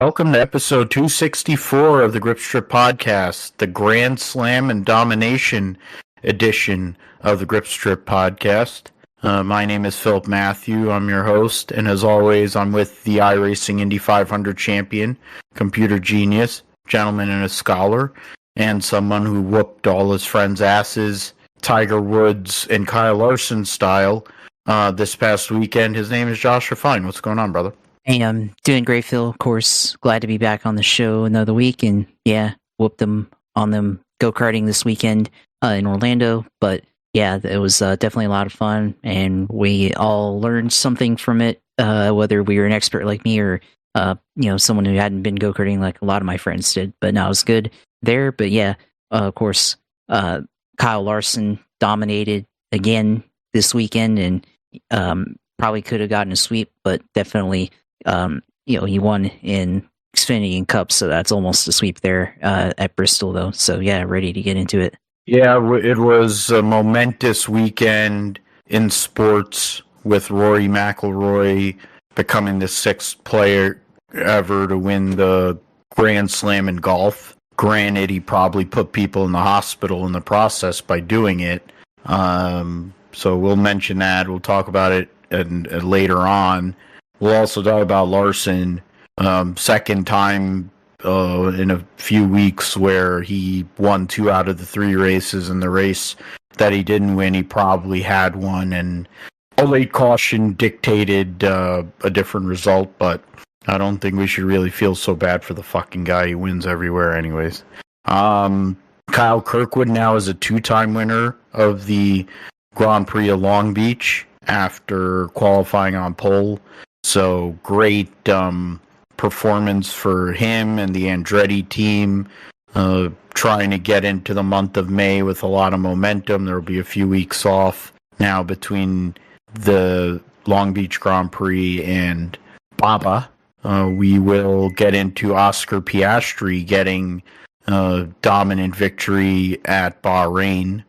Welcome to episode 264 of the Grip Strip Podcast, the Grand Slam and Domination edition of the Grip Strip Podcast. My name is Philip Matthew. I'm your host, and as always, I'm with the iRacing Indy 500 champion, computer genius, gentleman and a scholar, and someone who whooped all his friends' asses, Tiger Woods and Kyle Larson style, this past weekend. His name is Josh Refine. What's going on, brother? Hey, I'm doing great, Phil. Of course, glad to be back on the show another week, and yeah, whooped them on them go-karting this weekend in Orlando. But yeah, it was definitely a lot of fun, and we all learned something from it, whether we were an expert like me or someone who hadn't been go-karting like a lot of my friends did. But no, it was good there. But yeah, of course, Kyle Larson dominated again this weekend, and probably could have gotten a sweep, but definitely. He won in Xfinity and Cup, so that's almost a sweep there at Bristol, though. So, yeah, ready to get into it. Yeah, it was a momentous weekend in sports with Rory McIlroy becoming the sixth player ever to win the Grand Slam in golf. Granted, he probably put people in the hospital in the process by doing it. So we'll mention that. We'll talk about it later on. We'll also talk about Larson, second time in a few weeks where he won 2 out of the 3 races. In the race that he didn't win, he probably had one, and a late caution dictated a different result, but I don't think we should really feel so bad for the fucking guy. He wins everywhere anyways. Kyle Kirkwood now is a 2-time winner of the Grand Prix of Long Beach after qualifying on pole. So great performance for him and the Andretti team, trying to get into the month of May with a lot of momentum. There will be a few weeks off now between the Long Beach Grand Prix and Baba. We will get into Oscar Piastri getting a dominant victory at Bahrain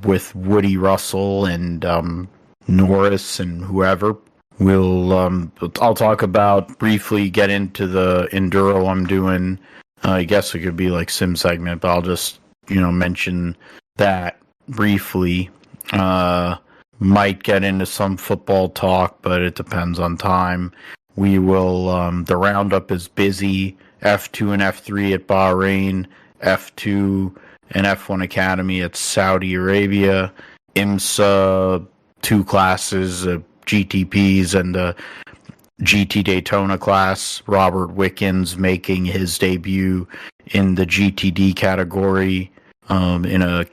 with Woody Russell and Norris and whoever. I'll talk about briefly, get into the enduro I'm doing. I guess it could be like sim segment, but I'll just, mention that briefly. Might get into some football talk, but it depends on time. We will, the roundup is busy. F2 and F3 at Bahrain, F2 and F1 Academy at Saudi Arabia, IMSA 2 classes, GTPs and the GT Daytona class. Robert Wickens making his debut in the GTD category in a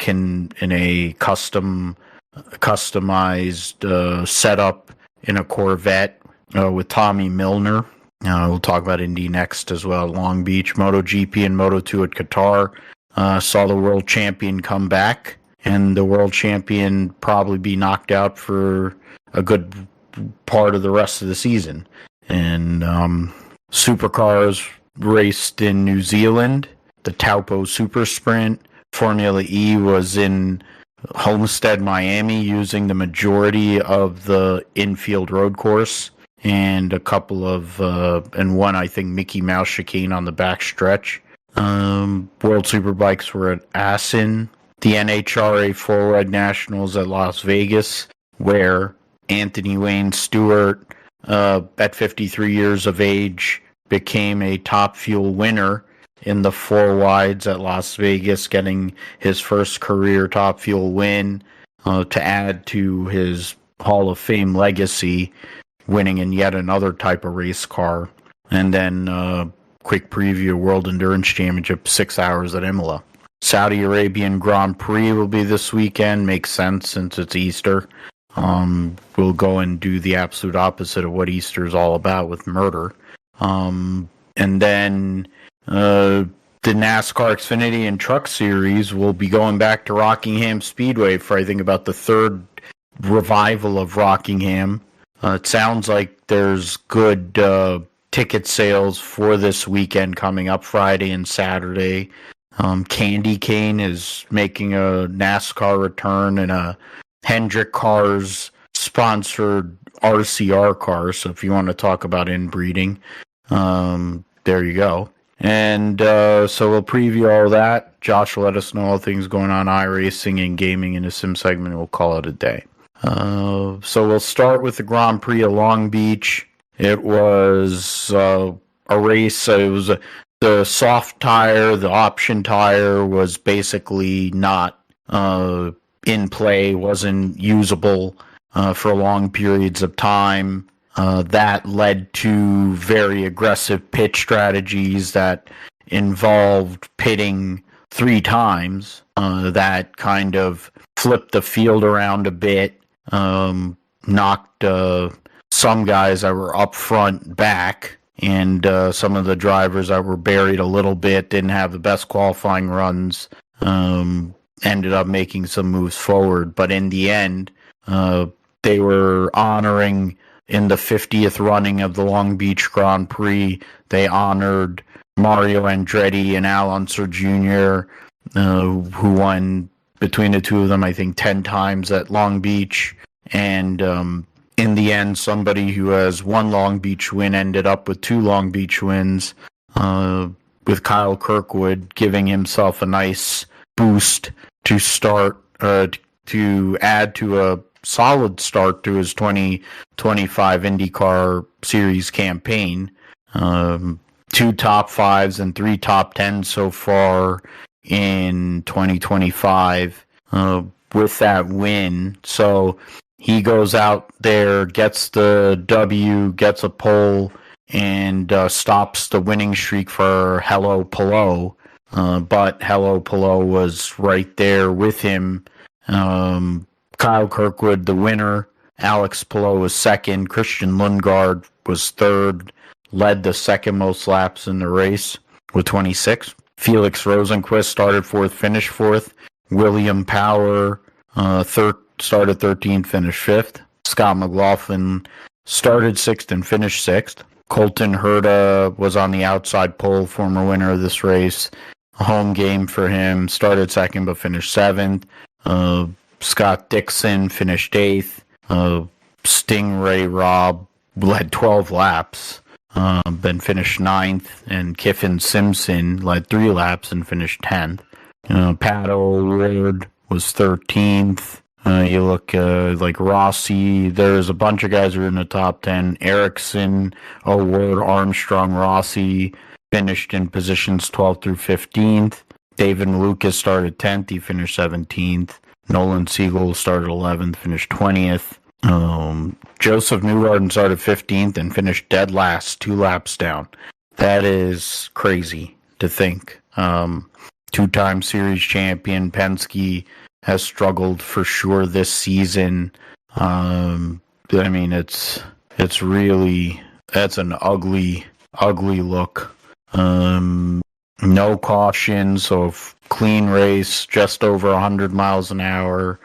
customized setup in a Corvette with Tommy Milner. We'll talk about Indy next as well. Long Beach, MotoGP and Moto2 at Qatar. Saw the world champion come back, and the world champion probably be knocked out for a good part of the rest of the season. And supercars raced in New Zealand, the Taupo Super Sprint. Formula E was in Homestead, Miami, using the majority of the infield road course, and a couple of and one, I think, Mickey Mouse chicane on the back stretch. World Superbikes were at Assen. The NHRA Full Red Nationals at Las Vegas, where Anthony Wayne Stewart, at 53 years of age, became a Top Fuel winner in the 4 wides at Las Vegas, getting his first career Top Fuel win to add to his Hall of Fame legacy, winning in yet another type of race car. And then quick preview, World Endurance Championship, 6 hours at Imola. Saudi Arabian Grand Prix will be this weekend. Makes sense since it's Easter. We'll go and do the absolute opposite of what Easter is all about with murder. And then the NASCAR Xfinity and Truck Series will be going back to Rockingham Speedway for, I think, about the 3rd revival of Rockingham. It sounds like there's good ticket sales for this weekend coming up, Friday and Saturday. Candy Cane is making a NASCAR return in a Hendrick Cars sponsored RCR car. So if you want to talk about inbreeding, there you go. And so we'll preview all that. Josh will let us know all things going on iRacing and gaming in the sim segment, and we'll call it a day. So we'll start with the Grand Prix of Long Beach. It was a race. It was the soft tire, the option tire was basically not in play, wasn't usable for long periods of time. That led to very aggressive pit strategies that involved pitting 3 times. That kind of flipped the field around a bit, knocked some guys that were up front back, and some of the drivers that were buried a little bit, didn't have the best qualifying runs, ended up making some moves forward. But in the end, they were honoring, in the 50th running of the Long Beach Grand Prix, they honored Mario Andretti and Al Unser Jr., who won between the two of them, I think, 10 times at Long Beach. And in the end, somebody who has 1 Long Beach win ended up with 2 Long Beach wins, with Kyle Kirkwood giving himself a nice boost to start, to add to a solid start to his 2025 IndyCar Series campaign. 2 top 5s and 3 top 10s so far in 2025 with that win. So he goes out there, gets the W, gets a pole, and stops the winning streak for Hello Palou. But Hello Palou was right there with him. Kyle Kirkwood, the winner. Alex Palou was second. Christian Lundgaard was third. Led the second most laps in the race with 26. Felix Rosenqvist started fourth, finished fourth. William Power started 13th, finished fifth. Scott McLaughlin started sixth and finished sixth. Colton Herta was on the outside pole, former winner of this race. A home game for him. Started second but finished seventh. Scott Dixon finished eighth. Stingray Robb led 12 laps, then finished ninth. And Kiffin Simpson led 3 laps and finished 10th. Pat O'Ward was 13th. You look like Rossi. There's a bunch of guys who are in the top 10. Erickson, O'Ward, Armstrong, Rossi finished in positions 12th through 15th. David Lucas started 10th. He finished 17th. Nolan Siegel started 11th, finished 20th. Joseph Newgarden started 15th and finished dead last, 2 laps down. That is crazy to think. 2-time series champion Penske has struggled for sure this season. I mean, it's really, that's an ugly look. No caution, so clean race, just over 100 miles an hour.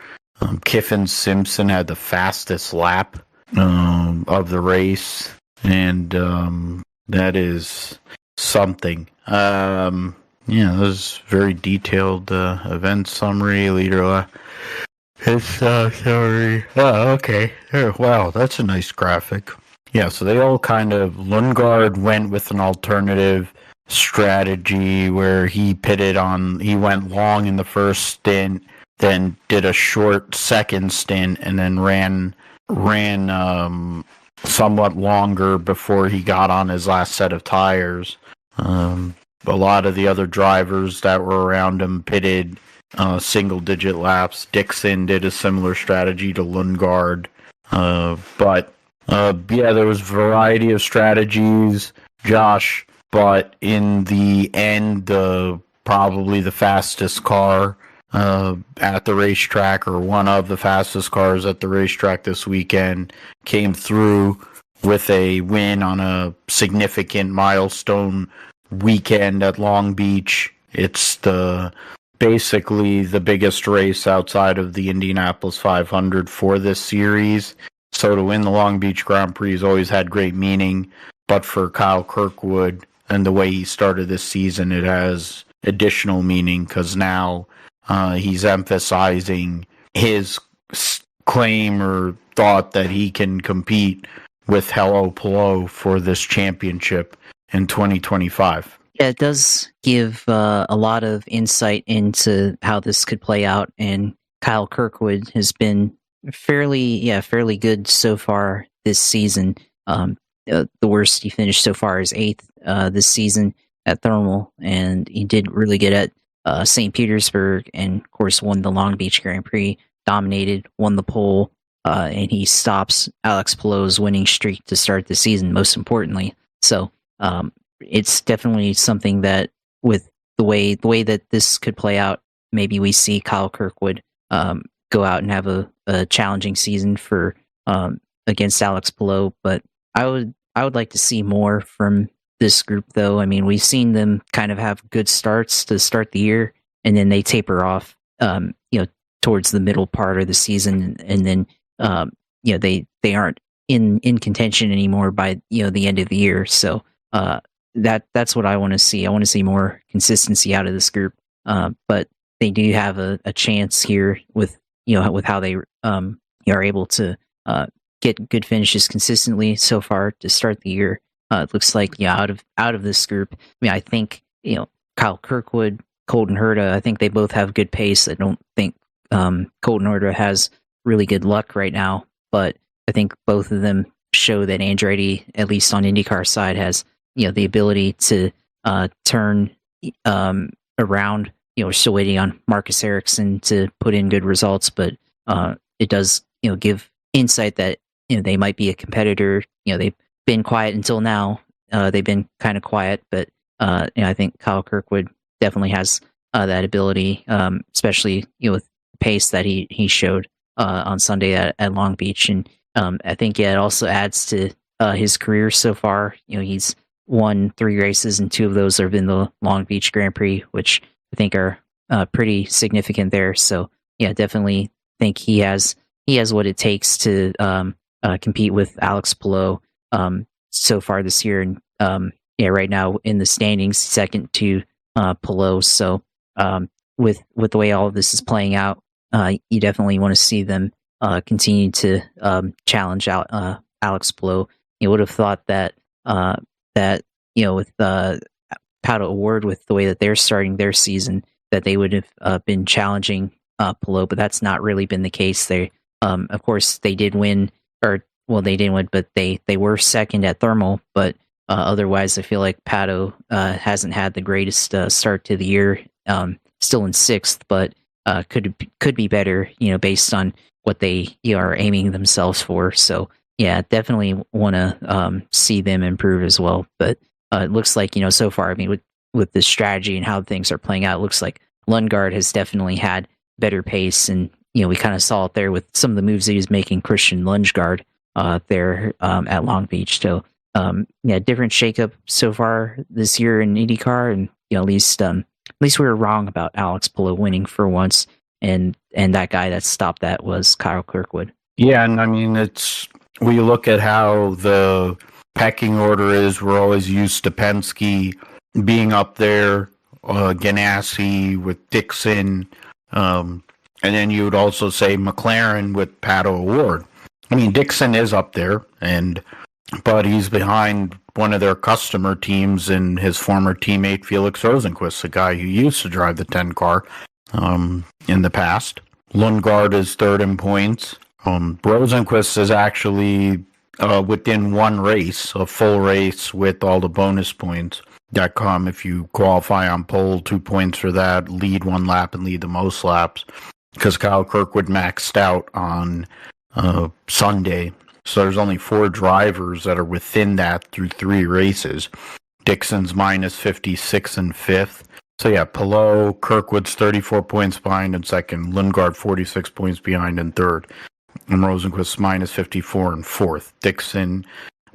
Kiffin Simpson had the fastest lap of the race, and that is something. Yeah, this is very detailed event summary, leader. Sorry. Oh, okay. Wow, that's a nice graphic. Yeah, so they all kind of, Lundgaard went with an alternative strategy where he went long in the first stint, then did a short second stint, and then ran somewhat longer before he got on his last set of tires. A lot of the other drivers that were around him pitted single-digit laps. Dixon did a similar strategy to Lundgaard. But there was a variety of strategies, Josh. But in the end, probably the fastest car at the racetrack, or one of the fastest cars at the racetrack this weekend, came through with a win on a significant milestone weekend at Long Beach. It's basically the biggest race outside of the Indianapolis 500 for this series. So to win the Long Beach Grand Prix has always had great meaning. But for Kyle Kirkwood and the way he started this season, it has additional meaning because now he's emphasizing his claim or thought that he can compete with Hello Palou for this championship in 2025. Yeah, it does give a lot of insight into how this could play out, and Kyle Kirkwood has been fairly good so far this season. The worst he finished so far is 8th this season at Thermal, and he did really good at St. Petersburg, and of course won the Long Beach Grand Prix, dominated, won the pole, and he stops Alex Palou's winning streak to start the season, most importantly. So it's definitely something that, with the way that this could play out, maybe we see Kyle Kirkwood go out and have a challenging season for against Alex Palou. But I would like to see more from this group, though. I mean, we've seen them kind of have good starts to start the year, and then they taper off, towards the middle part of the season, and then they aren't in contention anymore by the end of the year. So that's what I want to see. I want to see more consistency out of this group. But they do have a chance here with how they are able to get good finishes consistently so far to start the year. It looks like out of this group, I mean, I think Kyle Kirkwood, Colton Herta, I think they both have good pace. I don't think Colton Herta has really good luck right now, but I think both of them show that Andretti, at least on IndyCar side, has the ability to turn around. We're still waiting on Marcus Ericsson to put in good results, but it does give insight that they might be a competitor. They've been quiet until now. They've been kind of quiet, but I think Kyle Kirkwood definitely has that ability, especially with the pace that he showed on Sunday at Long Beach. And I think it also adds to his career so far. He's won 3 races, and 2 of those have been the Long Beach Grand Prix, which I think are pretty significant there. So yeah, definitely think he has what it takes to compete with Alex Palou so far this year. And right now in the standings, second to Palou. So with the way all of this is playing out, you definitely want to see them continue to challenge out Alex Palou. You would have thought that with Paddle Award, with the way that they're starting their season, that they would have been challenging Palou, but that's not really been the case. They, of course, they did win, they didn't win, but they were second at Thermal. But otherwise, I feel like Paddle hasn't had the greatest start to the year. Still in 6th, but could be better, based on what they are aiming themselves for. So yeah, definitely want to see them improve as well. But it looks like so far, I mean, with the strategy and how things are playing out, it looks like Lundgaard has definitely had better pace, and we kind of saw it there with some of the moves that he was making, Christian Lundgaard there at Long Beach. So different shakeup so far this year in IndyCar, and at least we were wrong about Alex Palou winning for once, and that guy that stopped that was Kyle Kirkwood. Yeah, and I mean, we look at how the pecking order is. We're always used to Penske being up there, Ganassi with Dixon, and then you would also say McLaren with Pato O'Ward. I mean, Dixon is up there, but he's behind one of their customer teams and his former teammate Felix Rosenqvist, a guy who used to drive the 10 car in the past. Lundgaard is 3rd in points. Rosenqvist is actually within 1 race, a full race with all the bonus points that come if you qualify on pole, 2 points for that, lead 1 lap and lead the most laps, because Kyle Kirkwood maxed out on Sunday. So there's only 4 drivers that are within that through 3 races. Dixon's minus 56 and 5th. So yeah, Palou, Kirkwood's 34 points behind in 2nd, Lundgaard 46 points behind in 3rd, and Rosenqvist minus 54 and 4th. Dixon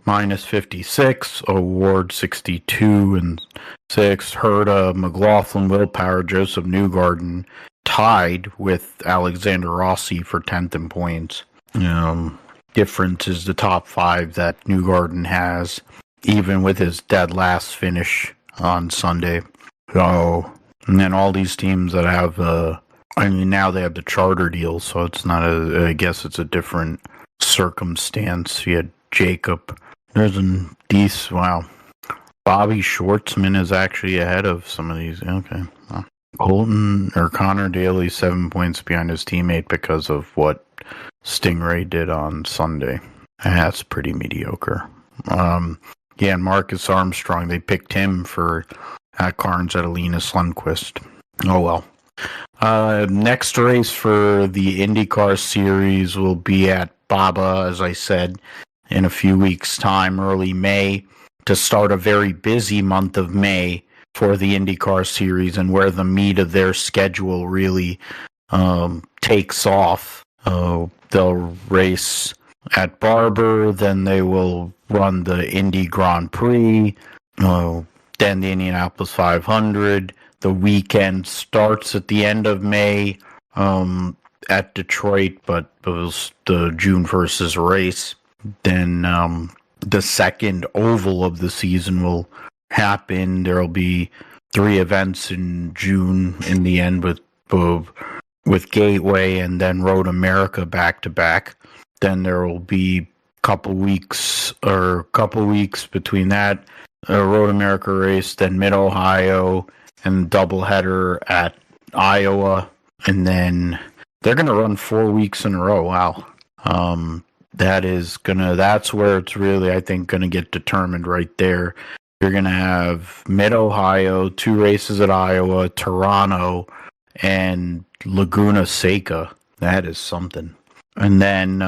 minus 56, O'Ward 62 and 6th, Herta, McLaughlin, Willpower, Joseph Newgarden tied with Alexander Rossi for 10th in points. Difference is the top 5 that Newgarden has, even with his dead last finish on Sunday. So, and then all these teams that have, now they have the charter deal, so it's not I guess it's a different circumstance. You had Jacob. There's wow. Bobby Schwartzman is actually ahead of some of these. Okay. Well, Connor Daly 7 points behind his teammate because of what Stingray did on Sunday. That's pretty mediocre. And Marcus Armstrong, they picked him for Carnes at Linus Lundqvist. Oh well. Next race for the IndyCar series will be at Baba, as I said, in a few weeks' time, early May, to start a very busy month of May for the IndyCar series and where the meat of their schedule really takes off. They'll race at Barber, then they will run the Indy Grand Prix, then the Indianapolis 500. The weekend starts at the end of May at Detroit, but it was the June 1st is a race. Then the second oval of the season will happen. There will be 3 events in June in the end with Gateway and then Road America back to back. Then there will be a couple weeks between that Road America race, then Mid-Ohio and doubleheader at Iowa, and then they're going to run 4 weeks in a row. Wow. That's where it's really, I think, going to get determined right there. You're going to have Mid-Ohio, 2 races at Iowa, Toronto, and Laguna Seca. That is something. And then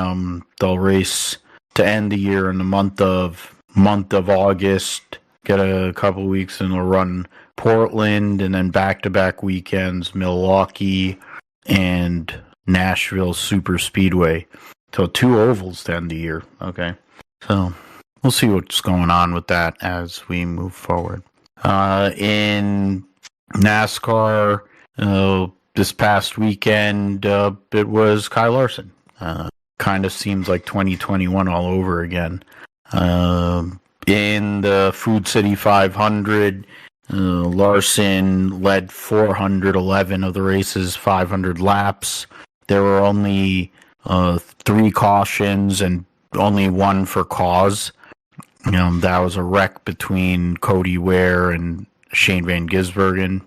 they'll race to end the year in the month of August, get a couple weeks, and they'll run Portland, and then back-to-back weekends, Milwaukee and Nashville Super Speedway. So 2 ovals to end the year. Okay. So we'll see what's going on with that as we move forward. In NASCAR, this past weekend, it was Kyle Larson. Kind of seems like 2021 all over again. In the Food City 500, Larson led 411 of the race's 500 laps. There were only 3 cautions and only 1 for cause. That was a wreck between Cody Ware and Shane Van Gisbergen.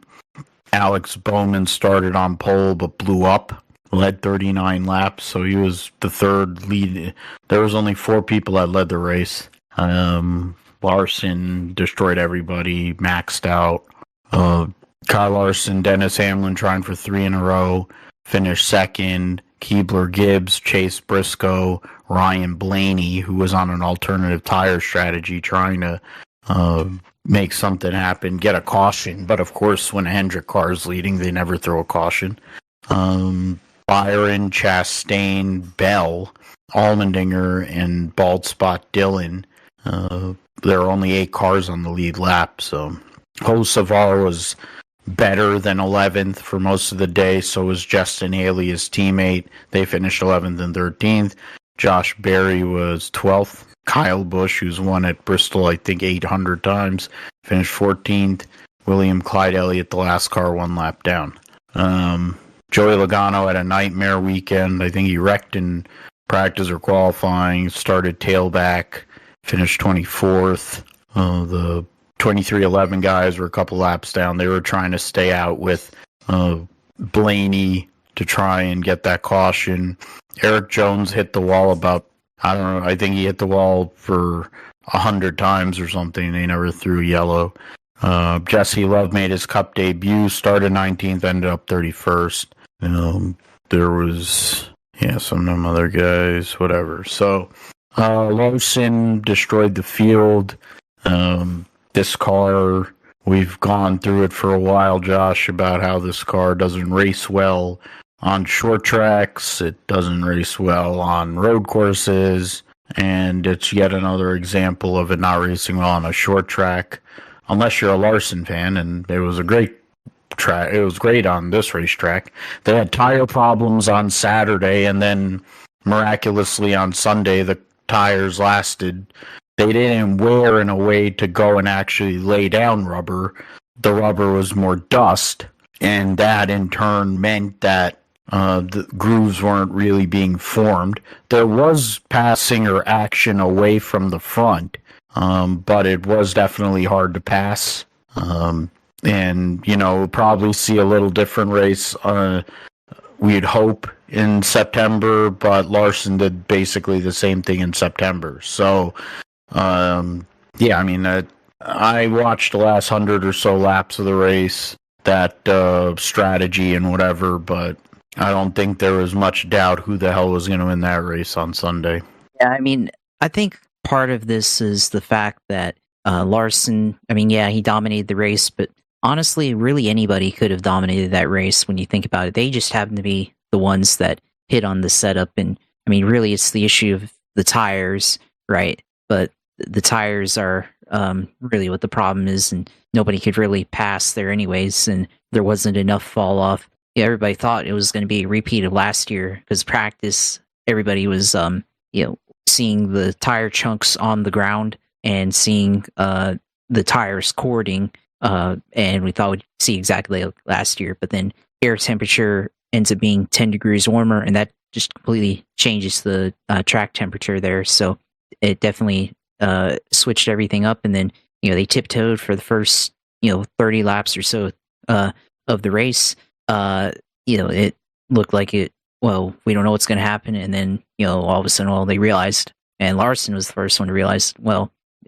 Alex Bowman started on pole but blew up, led 39 laps, so he was the third lead. There was only 4 people that led the race. Larson destroyed everybody, maxed out. Kyle Larson, Dennis Hamlin trying for 3 in a row, finished second. Keebler Gibbs, Chase Briscoe, Ryan Blaney, who was on an alternative tire strategy trying to make something happen, get a caution. But of course, when a Hendrick car is leading, they never throw a caution. Byron, Chastain, Bell, Allmendinger, and Bald Spot Dillon. There are only 8 cars on the lead lap, so Hocevar was better than 11th for most of the day. So was Justin Haley, his teammate. They finished 11th and 13th. Josh Berry was 12th. Kyle Busch, who's won at Bristol, I think 800 times, finished 14th. William Clyde Elliott, the last car, 1 lap down. Joey Logano had a nightmare weekend. I think he wrecked in practice or qualifying, started tailback, finished 24th. The 2311 guys were a couple laps down. They were trying to stay out with Blaney to try and get that caution. Eric Jones hit the wall I think he hit the wall for 100 times or something. They never threw yellow. Jesse Love made his Cup debut, started 19th, ended up 31st. There was, some other guys, whatever. So Larson destroyed the field. This car, we've gone through it for a while, Josh, about how this car doesn't race well on short tracks. It doesn't race well on road courses. And it's yet another example of it not racing well on a short track, unless you're a Larson fan. And it was a great track. It was great on this racetrack. They had tire problems on Saturday, and then miraculously on Sunday, the tires lasted. They didn't wear in a way to go and actually lay down rubber. The rubber was more dust, and that in turn meant that the grooves weren't really being formed. There was passing or action away from the front, but it was definitely hard to pass. And, we'll probably see a little different race, we'd hope, in September, but Larson did basically the same thing in September. So, I watched the last 100 or so laps of the race, that strategy and whatever, but I don't think there was much doubt who the hell was going to win that race on Sunday. Yeah, I think part of this is the fact that Larson, he dominated the race, but honestly, really anybody could have dominated that race when you think about it. They just happen to be the ones that hit on the setup. And really it's the issue of the tires, right? But the tires are really what the problem is, and nobody could really pass there anyways, and there wasn't enough fall off. Yeah, everybody thought it was going to be a repeat of last year because practice, everybody was seeing the tire chunks on the ground and seeing the tires cording, and we thought we'd see exactly like last year, but then air temperature ends up being 10 degrees warmer, and that just completely changes the track temperature there. So it definitely switched everything up, and then they tiptoed for the first 30 laps or so of the race. It looked like we don't know what's going to happen, and then all of a sudden, they realized, and Larson was the first one to realize,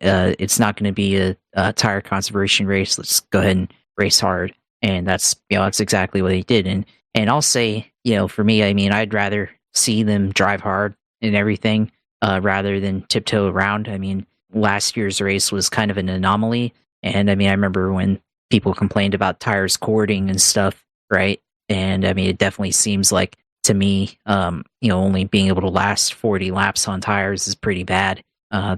it's not going to be a tire conservation race. Let's go ahead and race hard, and that's exactly what they did. And I'll say, for me, I'd rather see them drive hard and everything rather than tiptoe around. Last year's race was kind of an anomaly, and I remember when people complained about tires cording and stuff, right? And it definitely seems like, to me, only being able to last 40 laps on tires is pretty bad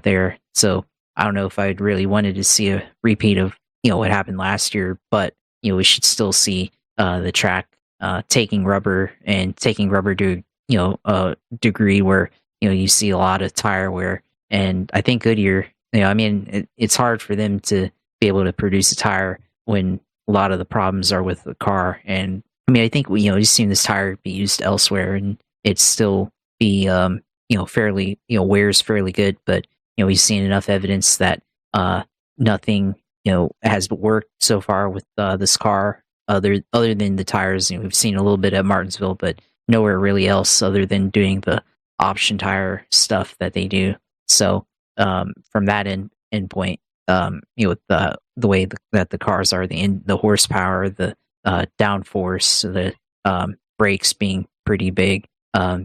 there. So I don't know if I'd really wanted to see a repeat of what happened last year, but we should still see the track taking rubber to a degree where you see a lot of tire wear. And I think Goodyear, it's hard for them to be able to produce a tire when a lot of the problems are with the car. And I think we've seen this tire be used elsewhere, and it's still be fairly wears fairly good. But we've seen enough evidence that nothing has worked so far with this car other than the tires. We've seen a little bit at Martinsville, but nowhere really else other than doing the option tire stuff that they do. So from that end point, with the way that the cars are, the horsepower, the downforce, the brakes being pretty big,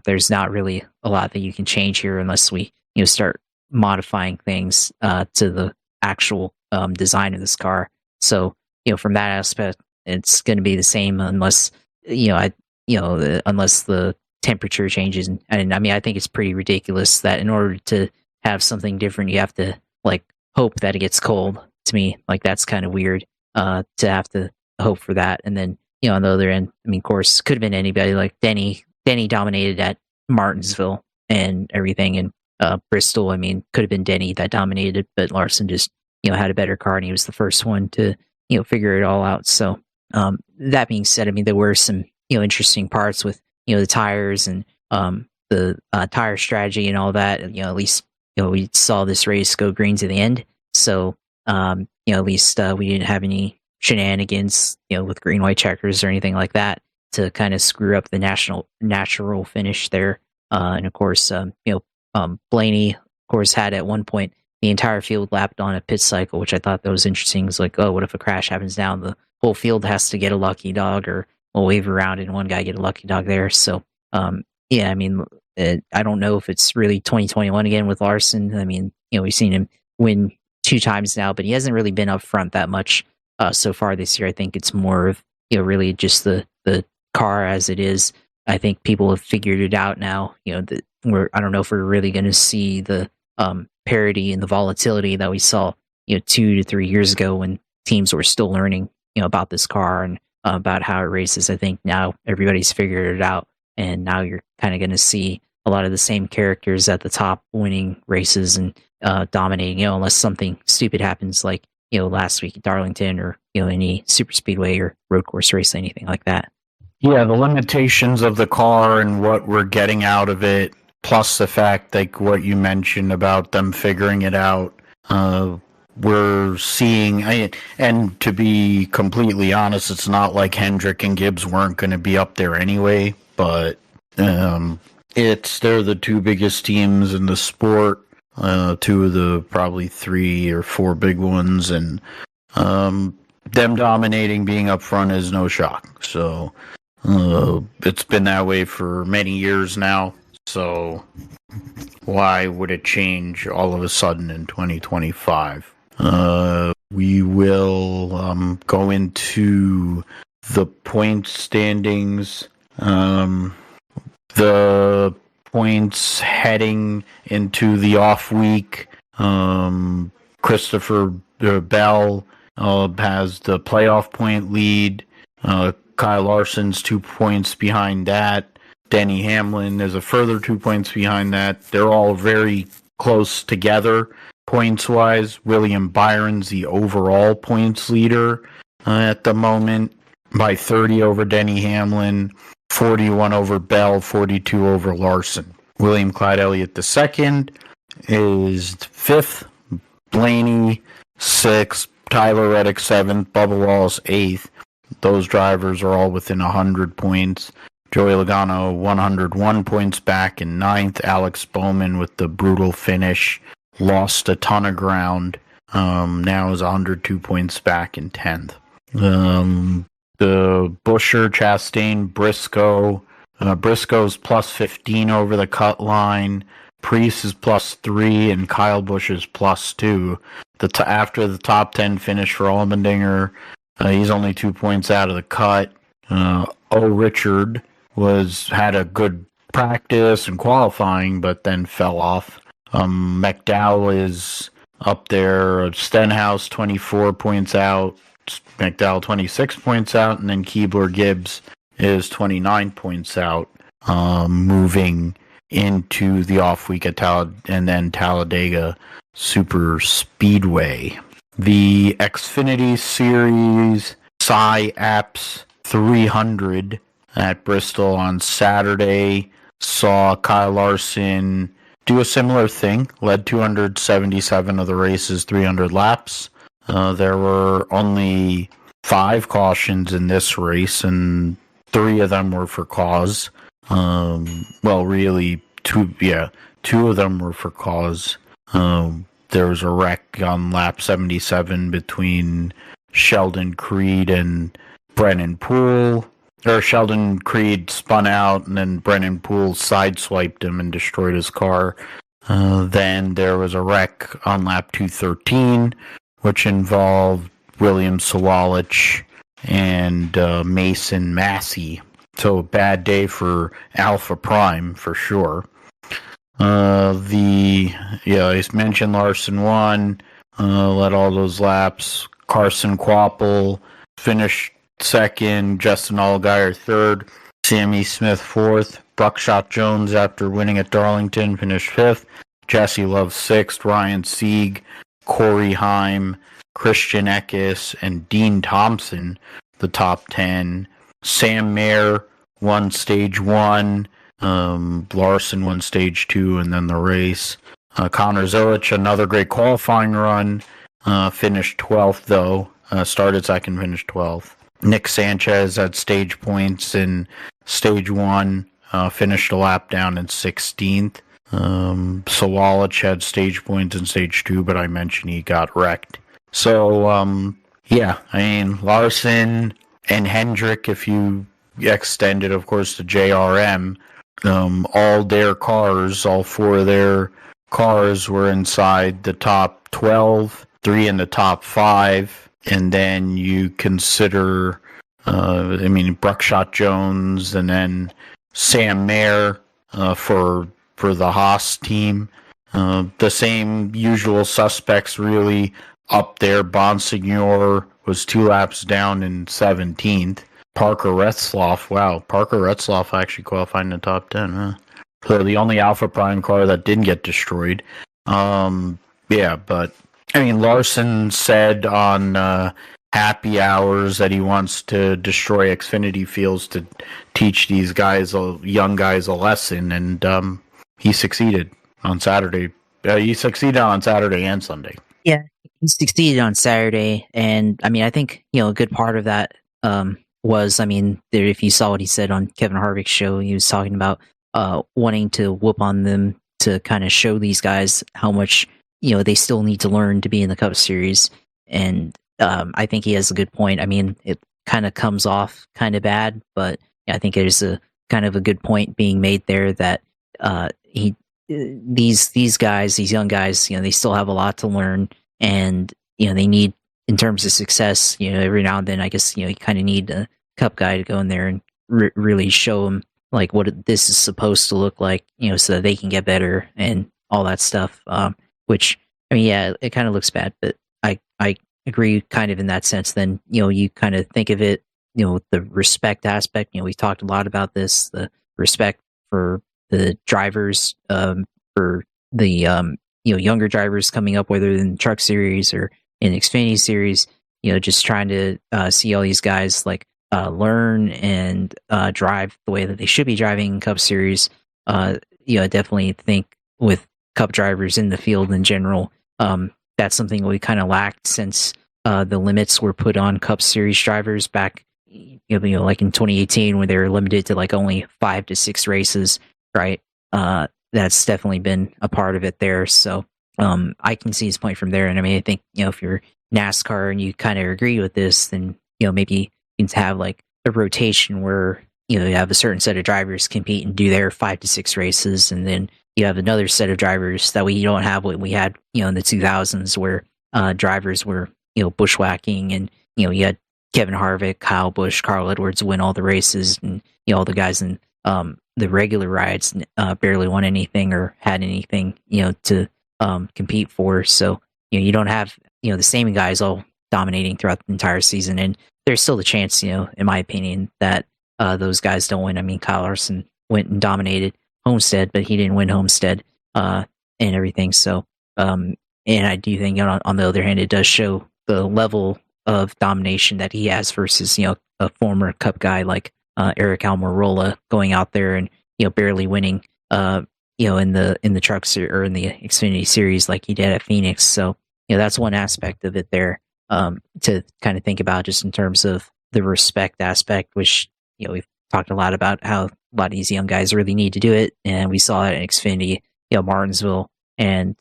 there's not really a lot that you can change here unless we start modifying things to the actual design of this car. So from that aspect, it's going to be the same unless unless the temperature changes. And I think it's pretty ridiculous that in order to have something different, you have to hope that it gets cold. To me, that's kind of weird to have to hope for that. And then on the other end, of course, could have been anybody. Like Denny dominated at Martinsville and everything, and Bristol. Could have been Denny that dominated, but Larson just had a better car, and he was the first one to figure it all out. So that being said, there were some interesting parts with the tires and the tire strategy and all that. At least we saw this race go green to the end. So at least we didn't have any shenanigans with green white checkers or anything like that to kind of screw up the natural finish there. And of course, Blaney, of course, had at one point the entire field lapped on a pit cycle, which I thought that was interesting. It's like, oh, what if a crash happens now? The whole field has to get a lucky dog, or we'll wave around and one guy get a lucky dog there. So, I don't know if it's really 2021 again with Larson. We've seen him win 2 times now, but he hasn't really been up front that much so far this year. I think it's more of really just the car as it is. I think people have figured it out now. I don't know if we're really going to see the parity and the volatility that we saw 2 to 3 years ago when teams were still learning about this car and about how it races. I think now everybody's figured it out, and now you're kind of going to see a lot of the same characters at the top winning races and dominating, unless something stupid happens like last week at Darlington or any super speedway or road course race, anything like that. Yeah, the limitations of the car and what we're getting out of it, plus the fact, like what you mentioned about them figuring it out. we're seeing, and to be completely honest, it's not like Hendrick and Gibbs weren't going to be up there anyway, but they're the two biggest teams in the sport, two of the probably 3 or 4 big ones, and them dominating being up front is no shock. So it's been that way for many years now, so why would it change all of a sudden in 2025? We will go into the point standings. The points heading into the off week. Christopher Bell has the playoff point lead. Kyle Larson's 2 points behind that. Denny Hamlin is a further 2 points behind that. They're all very close together points-wise. William Byron's the overall points leader at the moment by 30 over Denny Hamlin, 41 over Bell, 42 over Larson. William Clyde Elliott II is 5th, Blaney 6th, Tyler Reddick 7th, Bubba Wallace 8th. Those drivers are all within 100 points. Joey Logano 101 points back in 9th. Alex Bowman with the brutal finish lost a ton of ground. Now is 102 points back in 10th. The Buescher, Chastain, Briscoe. Briscoe's plus 15 over the cut line. Preece is plus 3 and Kyle Busch is plus 2. After the top 10 finish for Allmendinger, he's only 2 points out of the cut. Richard had a good practice and qualifying, but then fell off. McDowell is up there. Stenhouse 24 points out. McDowell 26 points out, and then Keebler Gibbs is 29 points out. Moving into the off week at and then Talladega Super Speedway. The Xfinity Series Sci Apps 300 at Bristol on Saturday saw Kyle Larson do a similar thing, led 277 of the race's 300 laps. There were only 5 cautions in this race, and 3 of them were for cause. Really, 2 of them were for cause. There was a wreck on lap 77 between Sheldon Creed and Brennan Poole. Sheldon Creed spun out, and then Brennan Poole sideswiped him and destroyed his car. Then there was a wreck on lap 213, which involved William Sawalich and Mason Massey. So a bad day for Alpha Prime for sure. I mentioned Larson won, led all those laps. Carson Kvapil finished 2nd, Justin Allgaier 3rd, Sammy Smith 4th, Buckshot Jones after winning at Darlington finished 5th, Jesse Love 6th, Ryan Sieg, Corey Heim, Christian Eckes, and Dean Thompson, the top 10. Sam Mayer won stage 1, Larson won stage 2, and then the race. Connor Zilich, another great qualifying run, finished 12th though, started 2nd, finished 12th. Nick Sanchez had stage points in stage 1, finished a lap down in 16th. Sawalich had stage points in stage 2, but I mentioned he got wrecked. So, Larson and Hendrick, if you extend it, of course, to JRM, all 4 of their cars were inside the top 12, 3 in the top 5. And then you consider, Buckshot Jones, and then Sam Mayer for the Haas team. The same usual suspects really up there. Bonsignor was 2 laps down in 17th. Parker Retzloff actually qualified in the top 10. Huh? So the only Alpha Prime car that didn't get destroyed. Larson said on Happy Hours that he wants to destroy Xfinity fields to teach these young guys a lesson, and he succeeded on Saturday. He succeeded on Saturday and Sunday. Yeah, he succeeded on Saturday, and I mean, I think a good part of that was, I mean, there, if you saw what he said on Kevin Harvick's show, he was talking about wanting to whoop on them to kind of show these guys how much they still need to learn to be in the Cup Series, and I think he has a good point. I mean, it kind of comes off kind of bad, but I think there's a kind of a good point being made there that he these guys, these young guys, they still have a lot to learn, and they need, in terms of success, every now and then, I guess you kind of need a Cup guy to go in there and really show them like what this is supposed to look like, so that they can get better and all that stuff. Which, I mean, yeah, it kind of looks bad, but I agree kind of in that sense. Then you kind of think of it, the respect aspect. We've talked a lot about this, the respect for the drivers, for the younger drivers coming up, whether in the Truck Series or in Xfinity Series. Just trying to see all these guys like learn and drive the way that they should be driving in Cup Series. I definitely think with Cup drivers in the field in general, that's something we kind of lacked since the limits were put on Cup Series drivers back, like in 2018 when they were limited to like only 5 to 6 races, right? That's definitely been a part of it there. So I can see his point from there. And I mean, I think, if you're NASCAR and you kind of agree with this, then, maybe you can have like a rotation where, you have a certain set of drivers compete and do their 5 to 6 races. And then you have another set of drivers that we don't have what we had, in the 2000s where drivers were, bushwhacking, and, you had Kevin Harvick, Kyle Busch, Carl Edwards win all the races, and, all the guys in the regular rides barely won anything or had anything, to compete for. So, you don't have, the same guys all dominating throughout the entire season. And there's still the chance, in my opinion, that those guys don't win. I mean, Kyle Larson went and dominated Homestead, but he didn't win Homestead and everything. So, and I do think, on the other hand, it does show the level of domination that he has versus, a former Cup guy like Eric Almirola going out there and, barely winning, in the trucks or in the Xfinity Series like he did at Phoenix. So, that's one aspect of it there to kind of think about, just in terms of the respect aspect, which, we've talked a lot about how a lot of these young guys really need to do it. And we saw it in Xfinity, Martinsville, and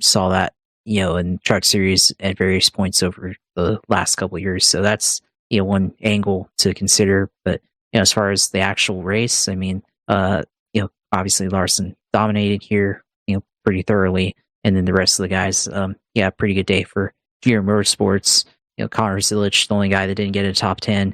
saw that, in Truck Series at various points over the last couple of years. So that's, one angle to consider. But, as far as the actual race, I mean, obviously Larson dominated here, pretty thoroughly. And then the rest of the guys, pretty good day for Gear Motorsports. Connor Zilic, the only guy that didn't get a top 10,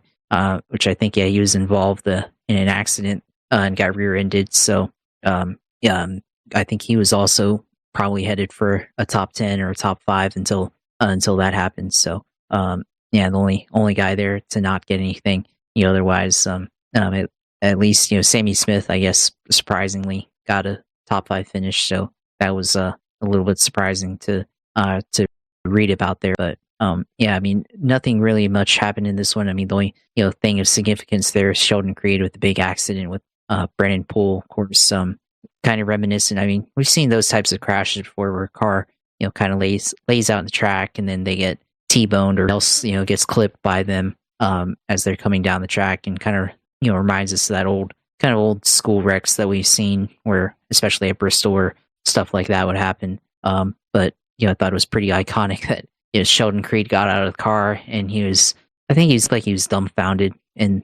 which I think, he was involved in an accident and got rear-ended. So, I think he was also probably headed for a top 10 or a top 5 until that happened. So, the only guy there to not get anything. Otherwise, at least, Sammy Smith, I guess, surprisingly got a top 5 finish. So that was a little bit surprising to read about there. But I mean, nothing really much happened in this one. I mean, the only thing of significance there is Sheldon Creed with the big accident with Brennan Poole, of course. Kind of reminiscent. I mean, we've seen those types of crashes before, where a car kind of lays out in the track, and then they get T-boned or else gets clipped by them as they're coming down the track, and kind of reminds us of that old school wrecks that we've seen, where especially at Bristol, where stuff like that would happen. But I thought it was pretty iconic that Sheldon Creed got out of the car, and he was dumbfounded, and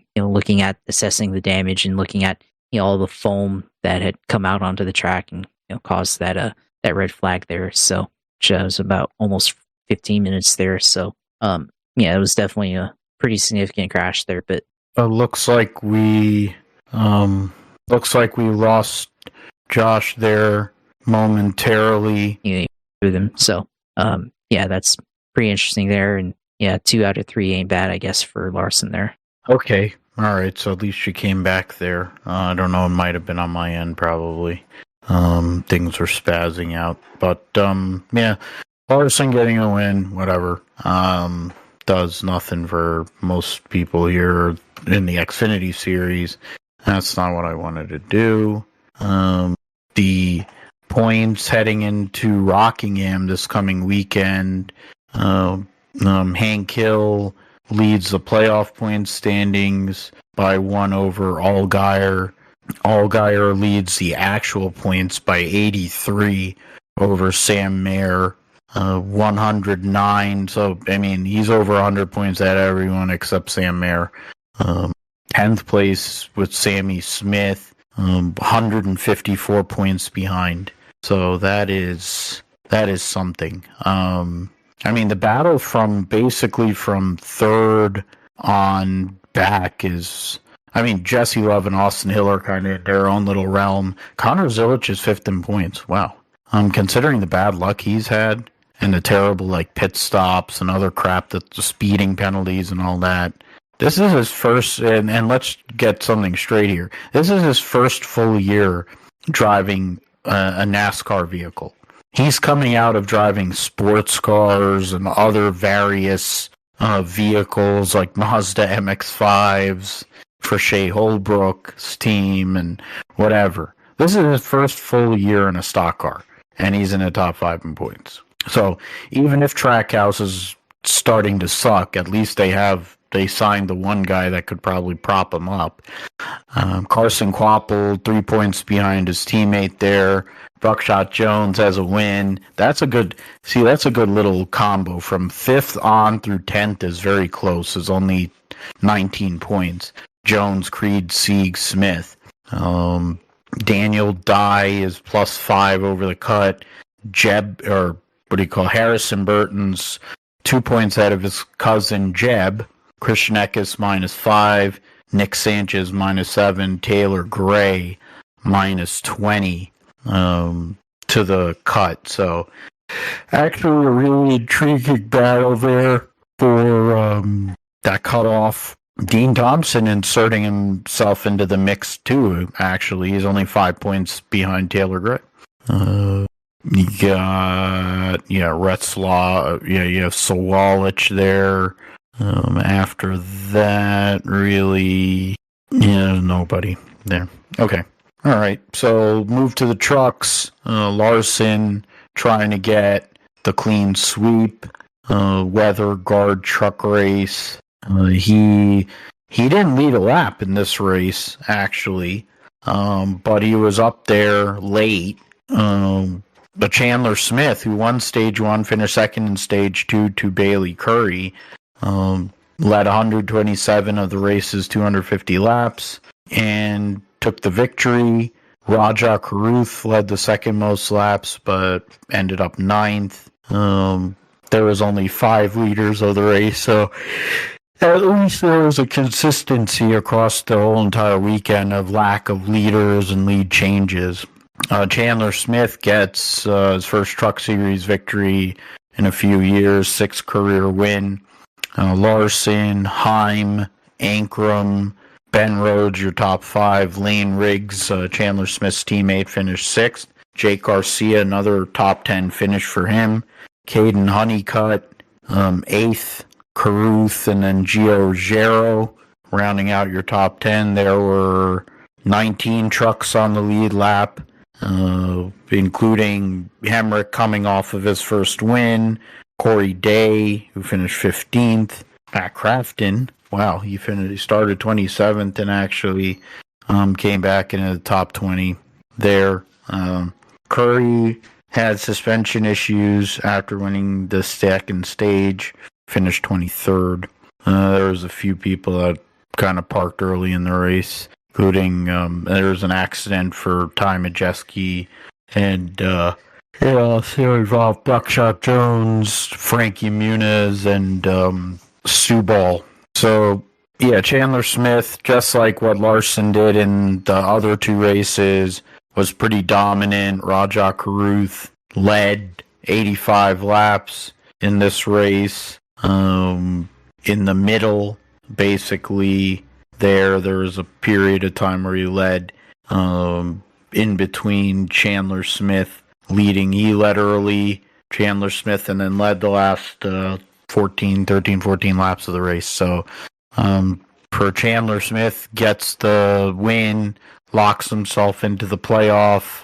assessing the damage and looking at all the foam that had come out onto the track and caused that red flag there. So which was about almost 15 minutes there. So it was definitely a pretty significant crash there. But looks like we lost Josh there momentarily. Through them. So that's pretty interesting there. And 2 out of 3 ain't bad, I guess, for Larson there. Okay. All right. So at least you came back there. I don't know. It might have been on my end, probably. Things were spazzing out. But, Larson getting a win, whatever. Does nothing for most people here in the Xfinity Series. That's not what I wanted to do. The points heading into Rockingham this coming weekend. Hank Hill leads the playoff points standings by 1 over Allgaier. Allgaier leads the actual points by 83 over Sam Mayer, 109. So, I mean, he's over 100 points at everyone except Sam Mayer. 10th place with Sammy Smith, 154 points behind. So that is something. I mean, the battle from third on back is, I mean, Jesse Love and Austin Hill are kind of in their own little realm. Connor Zilic is 5th in points. Wow. Considering the bad luck he's had and the terrible pit stops and other crap, the speeding penalties and all that. This is his first, and let's get something straight here. This is his first full year driving a NASCAR vehicle. He's coming out of driving sports cars and other various vehicles like Mazda MX-5s for Shea Holbrook's team and whatever. This is his first full year in a stock car, and he's in the top 5 in points. So even if Trackhouse is starting to suck, at least they signed the one guy that could probably prop him up. Carson Kvapil, 3 points behind his teammate there. Buckshot Jones has a win. That's a good little combo. From 5th on through 10th is very close. Is only 19 points. Jones, Creed, Sieg, Smith. Daniel Dye is +5 over the cut. Harrison Burton's 2 points out of his cousin Jeb. Christian Eckes -5. Nick Sanchez -7. Taylor Gray -20 to the cut. So actually a really intriguing battle there for that cutoff. Dean Thompson inserting himself into the mix too, actually. He's only 5 points behind Taylor Gray. You got, Retzlaw, you have Sawalich there. After that, really, nobody there. Okay. All right. So move to the trucks. Larson trying to get the clean sweep. Weather guard truck race. He didn't lead a lap in this race, actually. But he was up there late. But Chandler Smith, who won stage 1, finished 2nd in stage 2 to Bailey Curry, led 127 of the race's 250 laps and took the victory. Rajah Carruth led the 2nd most laps, but ended up 9th. There was only 5 leaders of the race, so at least there was a consistency across the whole entire weekend of lack of leaders and lead changes. Chandler Smith gets his first Truck Series victory in a few years, 6th career win. Larson, Heim, Ankrum, Ben Rhodes, your top 5. Lane Riggs, Chandler Smith's teammate, finished 6th. Jake Garcia, another top 10 finish for him. Caden Honeycutt, 8th. Carruth, and then Gio Ruggiero, rounding out your top 10. There were 19 trucks on the lead lap, including Hemric coming off of his first win, Corey Day, who finished 15th, Matt Crafton, wow, he started 27th and actually came back into the top 20 there. Curry had suspension issues after winning the 2nd stage, finished 23rd. There was a few people that kind of parked early in the race, including there was an accident for Ty Majeski and it involved Buckshot Jones, Frankie Muniz, and Subal. So yeah, Chandler Smith, just like what Larson did in the other 2 races, was pretty dominant. Rajah Carruth led 85 laps in this race. In the middle, basically, there was a period of time where he led. In between Chandler Smith leading, he led early, Chandler Smith, and then led the last 14 laps of the race. So for Chandler Smith, gets the win, locks himself into the playoff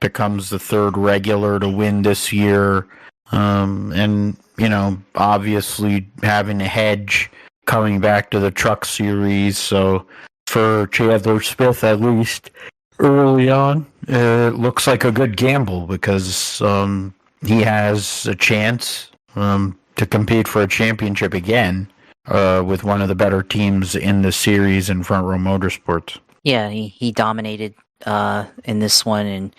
becomes the third regular to win this year. And, obviously having a hedge coming back to the Truck Series. So for Chandler Smith, at least early on, it looks like a good gamble because he has a chance to compete for a championship again with one of the better teams in the series in Front Row Motorsports. Yeah, he dominated in this one, and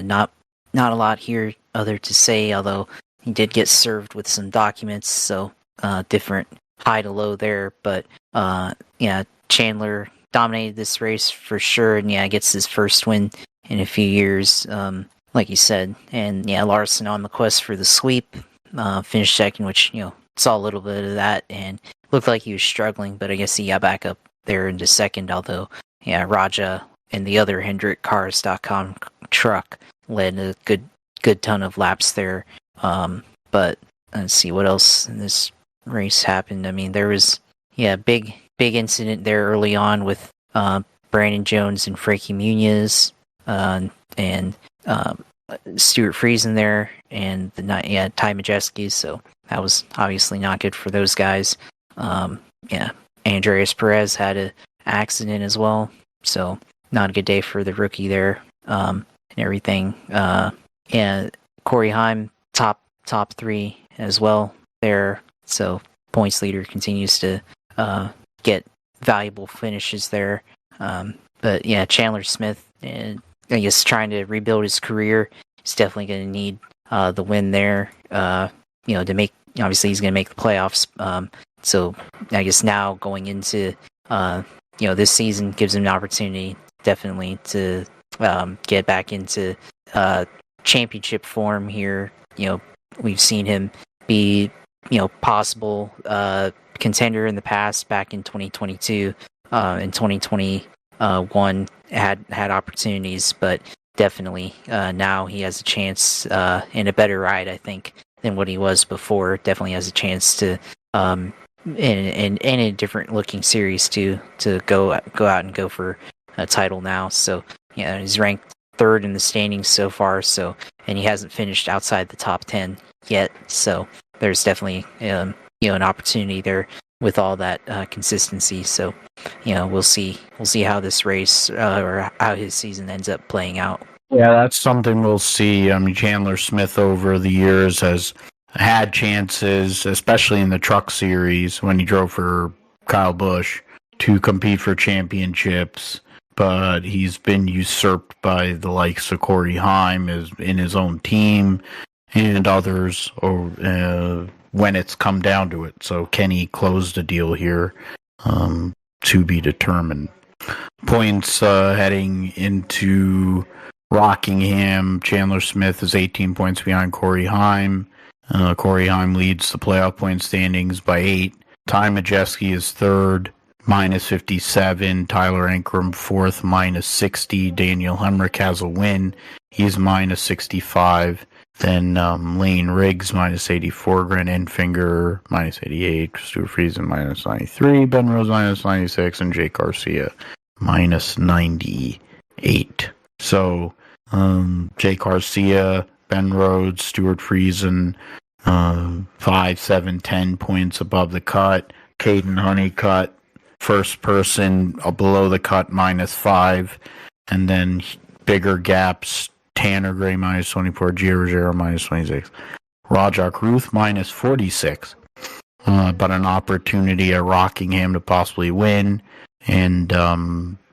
not a lot here other to say, although he did get served with some documents, so different high to low there, but Chandler dominated this race for sure, and gets his first win in a few years, like you said, and Larson on the quest for the sweep, finished second, which saw a little bit of that, and looked like he was struggling, but I guess he got back up there into second, although Rajah and the other HendrickCars.com truck led a good ton of laps there. But let's see what else in this race happened. I mean, there was big incident there early on with Brandon Jones and Frankie Muniz and Stuart Friesen there, and Ty Majeski. So that was obviously not good for those guys. Andreas Perez had an accident as well, so not a good day for the rookie there, and everything. Corey Heim top three as well there, so points leader continues to get valuable finishes there. But Chandler Smith, I guess trying to rebuild his career, he's definitely going to need the win there. To make, obviously he's going to make the playoffs. So I guess now going into this season gives him an opportunity definitely to get back into championship form here. We've seen him be possible contender in the past back in 2022. In 2021 had opportunities, but definitely now he has a chance in a better ride, I think, than what he was before. Definitely has a chance to in a different looking series to go out and go for a title now. So he's ranked third in the standings so far. So, and he hasn't finished outside the top 10 yet. So there's definitely an opportunity there with all that consistency. So we'll see how this race or how his season ends up playing out. Yeah, that's something we'll see. Chandler Smith over the years has had chances, especially in the Truck Series when he drove for Kyle Busch, to compete for championships, but he's been usurped by the likes of Corey Heim in his own team and others when it's come down to it. So can he close the deal here? To be determined. Points heading into Rockingham, Chandler Smith is 18 points behind Corey Heim. Corey Heim leads the playoff point standings by 8. Ty Majeski is third, minus 57. Tyler Ankrum fourth, minus 60. Daniel Hemric has a win. He's minus 65. Then Lane Riggs, minus 84. Grant Enfinger, minus 88. Stuart Friesen, minus 93. Ben Rose, minus 96. And Jake Garcia, minus 98. So, Jake Garcia, Ben Rhodes, Stuart Friesen, 5, 7, 10 points above the cut. Caden Honeycutt, first person below the cut, minus 5. And then bigger gaps, Tanner Gray, minus 24, Gio Ruggiero, minus 26. Rajah Carruth, minus 46. But an opportunity at Rockingham to possibly win and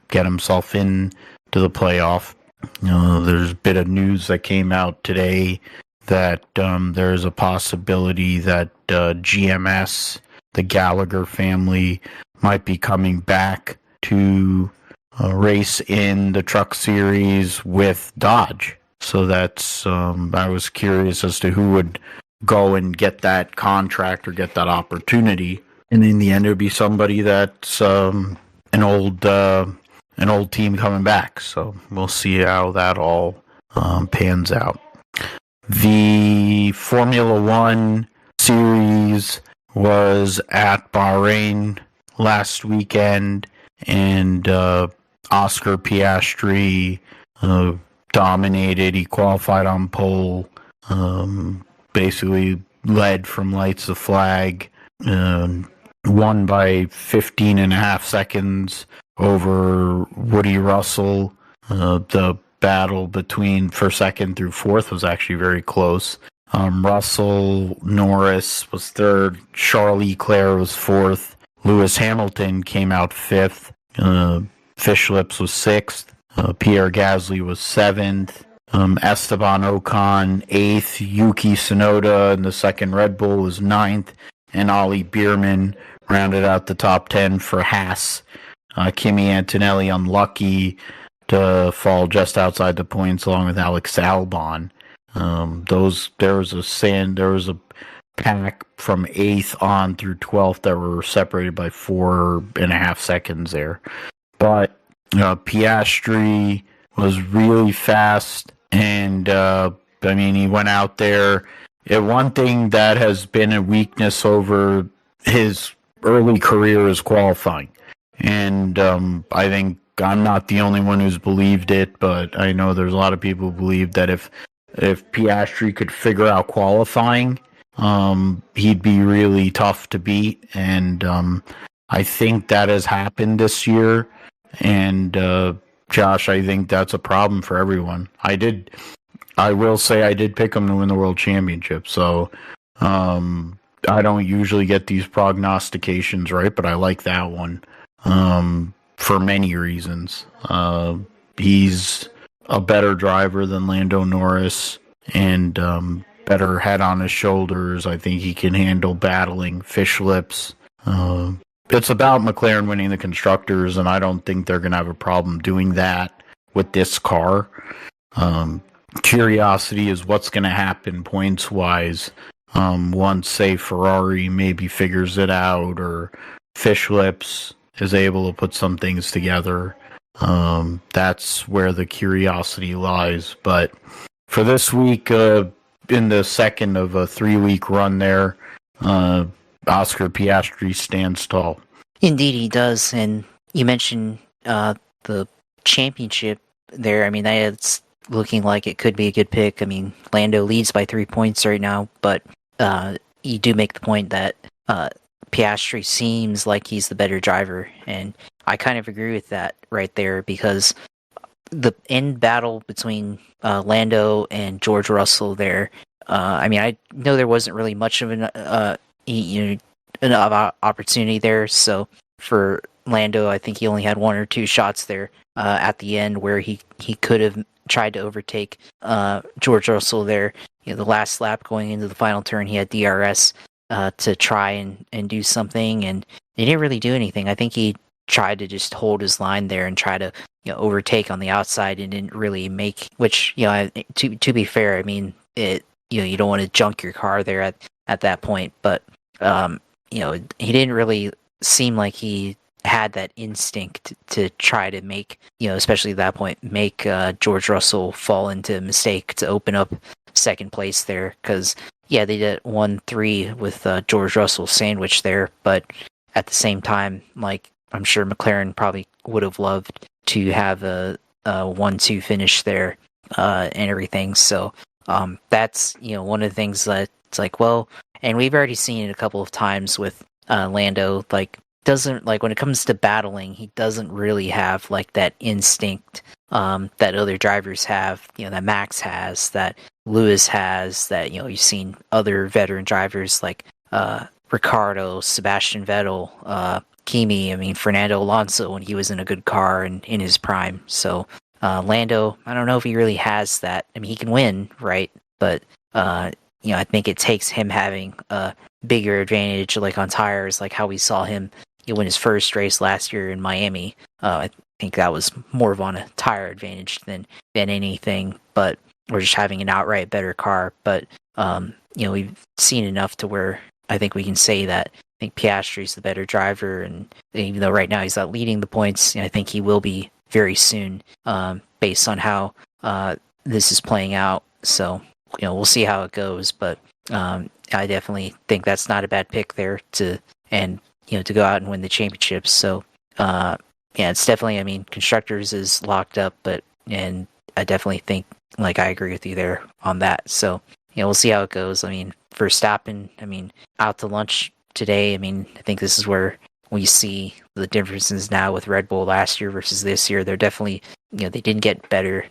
get himself in to the playoff. There's a bit of news that came out today that there's a possibility that GMS, the Gallagher family, might be coming back to race in the Truck Series with Dodge. So that's I was curious as to who would go and get that contract or get that opportunity. And in the end, it would be somebody that's an old team coming back. So we'll see how that all pans out. The Formula One series was at Bahrain last weekend, and Oscar Piastri dominated. He qualified on pole, basically led from lights to flag, won by 15 and a half seconds over Woody Russell. The battle between for second through fourth was actually very close. Russell, Norris was third, Charles Leclerc was fourth, Lewis Hamilton came out fifth, Fishlips was sixth, Pierre Gasly was seventh, Esteban Ocon eighth, Yuki Tsunoda in the second Red Bull was ninth, and Ollie Bierman rounded out the top 10 for Haas. Kimi Antonelli unlucky to fall just outside the points along with Alex Albon. There was a pack from 8th on through 12th that were separated by 4.5 seconds there. But Piastri was really fast, and he went out there. One thing that has been a weakness over his early career is qualifying, and I think I'm not the only one who's believed it, but I know there's a lot of people who believe that if Piastri could figure out qualifying, he'd be really tough to beat, and I think that has happened this year, and Josh, I think that's a problem for everyone. I will say I did pick him to win the World Championship, so I don't usually get these prognostications right, but I like that one for many reasons. He's a better driver than Lando Norris, and better head on his shoulders. I think he can handle battling Fishlips. It's about McLaren winning the Constructors, and I don't think they're going to have a problem doing that with this car. Curiosity is what's going to happen points-wise once, say, Ferrari maybe figures it out, or Fishlips is able to put some things together. That's where the curiosity lies. But for this week, in the second of a 3-week run there, Oscar Piastri stands tall. Indeed, he does. And you mentioned the championship there. That's looking like it could be a good pick. Lando leads by 3 points right now, but you do make the point that Piastri seems like he's the better driver, and I kind of agree with that right there, because the end battle between Lando and George Russell there, I know there wasn't really much of an opportunity there, so for Lando, I think he only had 1 or 2 shots there at the end where he could have tried to overtake George Russell there. The last lap going into the final turn, he had DRS to try and do something, and he didn't really do anything. I think he tried to just hold his line there and try to overtake on the outside, and didn't really make. Which to be fair, you don't want to junk your car there at that point, but he didn't really seem like he had that instinct to try to make, especially at that point, make George Russell fall into a mistake to open up second place there, because they did 1-3 with George Russell sandwich there, but at the same time, I'm sure McLaren probably would have loved to have a 1-2 finish there and everything. So that's one of the things that it's and we've already seen it a couple of times with Lando. Doesn't when it comes to battling, he doesn't really have that instinct that other drivers have. That Max has, that Lewis has, that you've seen other veteran drivers like Ricciardo, Sebastian Vettel, Kimi. Fernando Alonso when he was in a good car and in his prime. So Lando, I don't know if he really has that. He can win, right? But I think it takes him having a bigger advantage, on tires, how we saw him win his first race last year in Miami. I think that was more of on a tire advantage than anything, but we're just having an outright better car. But we've seen enough to where I think we can say that I think Piastri's the better driver, and even though right now he's not leading the points, I think he will be very soon, based on how this is playing out. So we'll see how it goes, but I definitely think that's not a bad pick there to go out and win the championships. So it's definitely, Constructors is locked up, and I definitely think, like, I agree with you there on that. So, we'll see how it goes. I mean, Verstappen, out to lunch today. I think this is where we see the differences now with Red Bull last year versus this year. They're definitely, they didn't get better.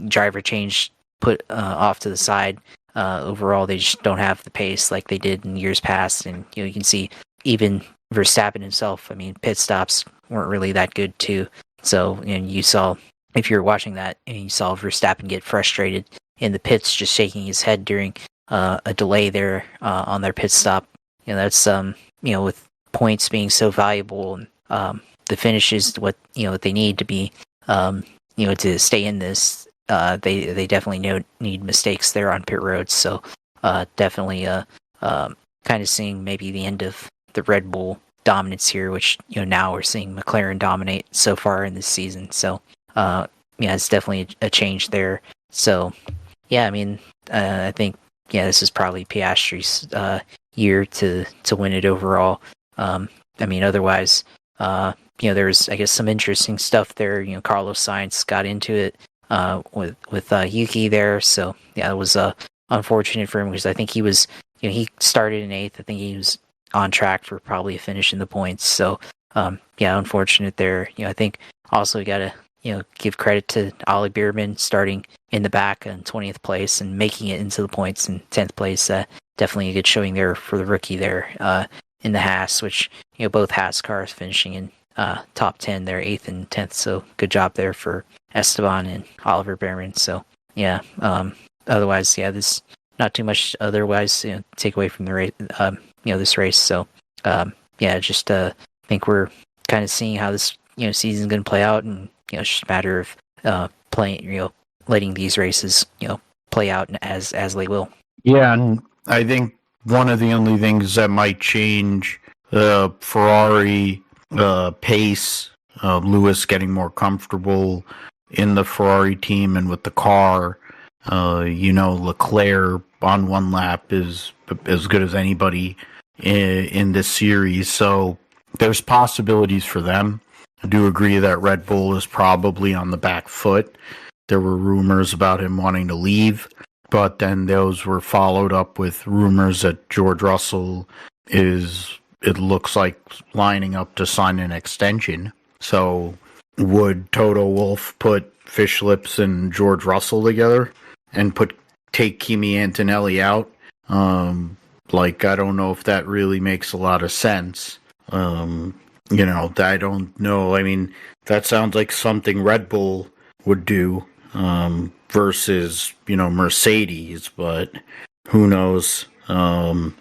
Driver change put off to the side. Overall, they just don't have the pace like they did in years past. And, you can see even Verstappen himself, pit stops weren't really that good too. So, you saw, if you're watching that, and you saw Verstappen get frustrated in the pits, just shaking his head during a delay there on their pit stop. That's with points being so valuable, and the finishes what they need to be, to stay in this. They definitely need mistakes there on pit roads. So definitely kind of seeing maybe the end of the Red Bull dominance here, which now we're seeing McLaren dominate so far in this season. So it's definitely a change there. So I think this is probably Piastri's year to win it overall. Otherwise, there was, I guess, some interesting stuff there. Carlos Sainz got into it with Yuki there. So it was unfortunate for him, because I think he was, he started in 8th. I think he was on track for probably a finish in the points. So unfortunate there. I think also we got to give credit to Ollie Bierman starting in the back in 20th place and making it into the points in 10th place. Definitely a good showing there for the rookie there in the Haas, which both Haas cars finishing in top 10 there, 8th and 10th. So good job there for Esteban and Oliver Bierman. So otherwise, there's not too much otherwise take away from the race. This race. So just think we're kind of seeing how this season's going to play out, and it's just a matter of playing, letting these races play out as they will. Yeah, and I think one of the only things that might change the Ferrari pace, Lewis getting more comfortable in the Ferrari team and with the car. Leclerc on one lap is as good as anybody in this series, so there's possibilities for them. I do agree that Red Bull is probably on the back foot. There were rumors about him wanting to leave, but then those were followed up with rumors that George Russell it looks like, lining up to sign an extension. So would Toto Wolff put Fish Lips and George Russell together and take Kimi Antonelli out? I don't know if that really makes a lot of sense. I don't know. That sounds like something Red Bull would do versus, Mercedes, but who knows? I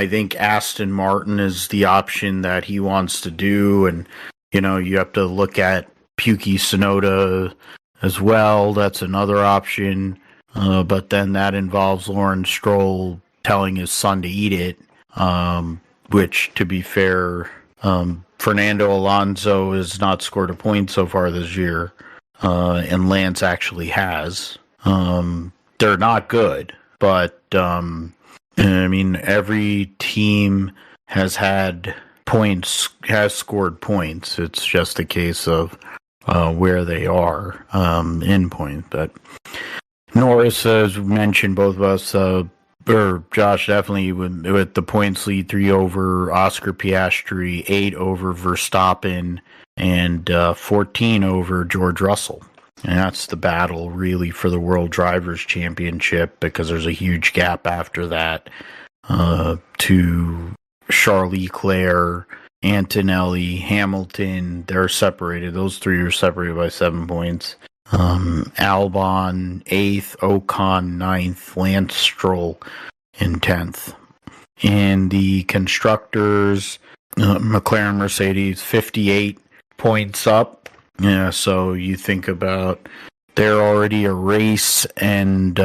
think Aston Martin is the option that he wants to do, and, you have to look at Yuki Tsunoda as well. That's another option. But then that involves Lawrence Stroll telling his son to eat it, which, to be fair, Fernando Alonso has not scored a point so far this year, and Lance actually has. They're not good, but every team has scored points. It's just a case of where they are in point. But Norris, as mentioned, both of us, or Josh definitely, with the points lead, 3 over Oscar Piastri, 8 over Verstappen, and 14 over George Russell. And that's the battle, really, for the World Drivers' Championship, because there's a huge gap after that to Charles Leclerc, Antonelli, Hamilton. They're separated. Those three are separated by 7 points. Albon 8th, Ocon 9th, Lance Stroll in 10th. And the constructors, McLaren, Mercedes, 58 points up. Yeah, so you think about, they're already a race, and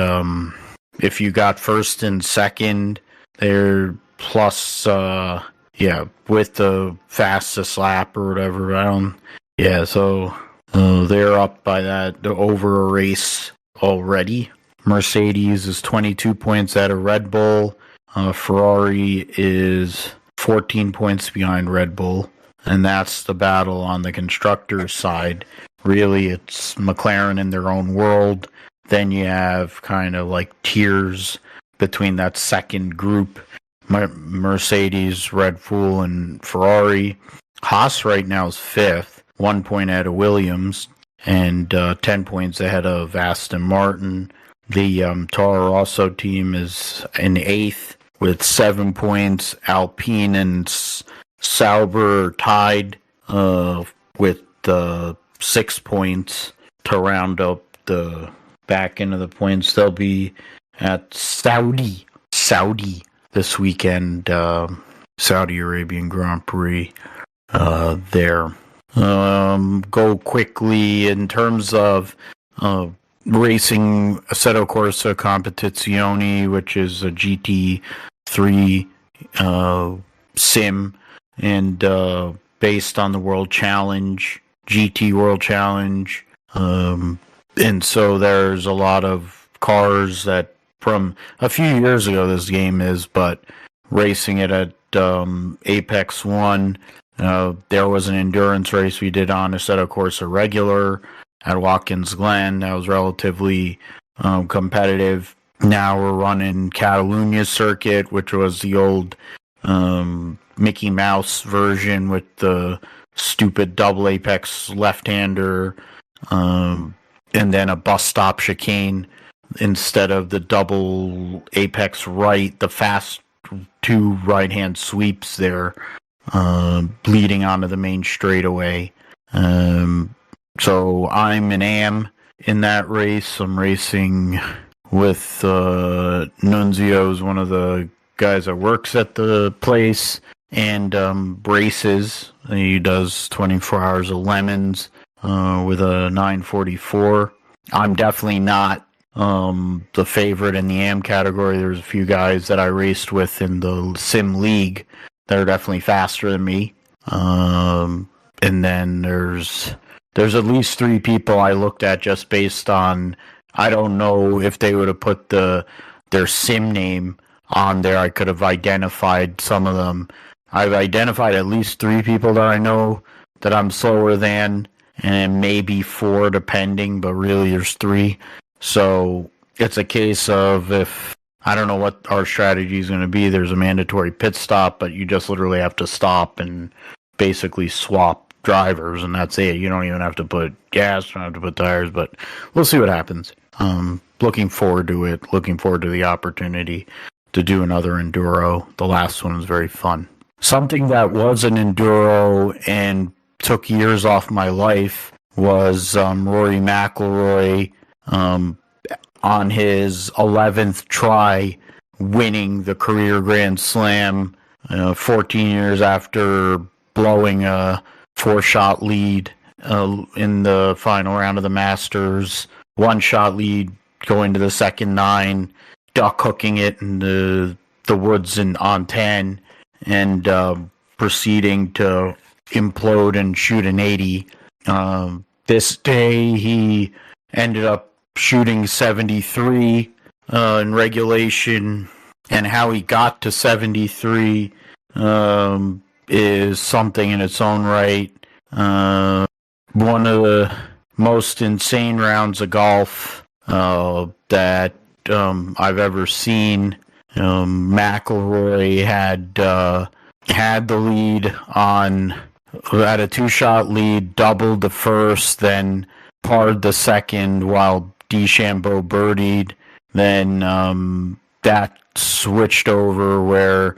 if you got first and second, they're plus, with the fastest lap or whatever. So they're up by that, over a race already. Mercedes is 22 points out of Red Bull. Ferrari is 14 points behind Red Bull. And that's the battle on the constructors' side. really it's McLaren in their own world. Then you have kind of like tiers between that second group, Mercedes, Red Bull, and Ferrari. Haas right now is 5th, 1 point ahead of Williams, and 10 points ahead of Aston Martin. The Toro Rosso team is in 8th with 7 points. Alpine and Sauber tied with 6 points to round up the back end of the points. They'll be at Saudi this weekend, Saudi Arabian Grand Prix there. Go quickly in terms of racing Assetto Corsa Competizione, which is a GT3 sim, and based on the World Challenge, GT World Challenge. And so there's a lot of cars that from a few years ago this game is, but racing it at Apex 1, there was an endurance race we did on Assetto Corsa Regular at Watkins Glen. That was relatively competitive. Now we're running Catalunya Circuit, which was the old Mickey Mouse version with the stupid double apex left-hander, and then a bus stop chicane instead of the double apex right, the fast 2 right-hand sweeps there, bleeding onto the main straightaway. So I'm an AM in that race. I'm racing with Nunzio's one of the guys that works at the place, and races. He does 24 hours of lemons with a 944. I'm definitely not the favorite in the AM category. There's a few guys that I raced with in the Sim League that are definitely faster than me. And then there's at least 3 people I looked at just based on, I don't know if they would have put their sim name on there. I could have identified some of them. I've identified at least 3 people that I know that I'm slower than, and maybe 4 depending, but really there's 3. So it's a case of, if I don't know what our strategy is going to be, there's a mandatory pit stop, but you just literally have to stop and basically swap drivers, and that's it. You don't even have to put gas, you don't have to put tires, but we'll see what happens. Looking forward to it, looking forward to the opportunity to do another enduro. The last one was very fun. Something that was an enduro and took years off my life was Rory McIlroy on his 11th try winning the career Grand Slam 14 years after blowing a 4-shot lead in the final round of the Masters. 1-shot lead going to the second 9, duck hooking it in the woods on 10, and proceeding to implode and shoot an 80. This day he ended up shooting 73 in regulation, and how he got to 73 is something in its own right. One of the most insane rounds of golf that I've ever seen. McIlroy had the lead had a 2-shot lead, doubled the first, then parred the second while DeChambeau birdied. Then that switched over where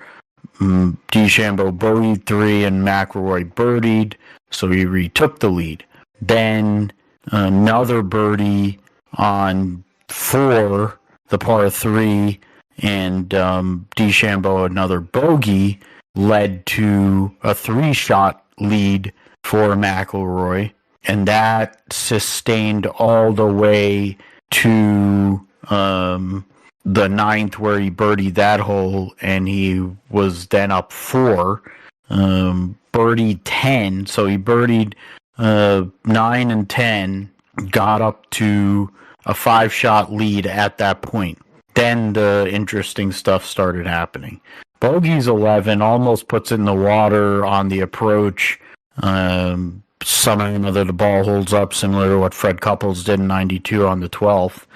DeChambeau bogeyed 3 and McIlroy birdied, so he retook the lead. Then another birdie on 4, the par 3, and DeChambeau another bogey led to a 3-shot lead for McIlroy, and that sustained all the way to the 9th, where he birdied that hole, and he was then up 4, birdied 10, so he birdied 9 and 10, got up to a 5-shot lead at that point. Then the interesting stuff started happening. Bogey's 11, almost puts in the water on the approach, somehow or another the ball holds up, similar to what Fred Couples did in '92 on the 12th.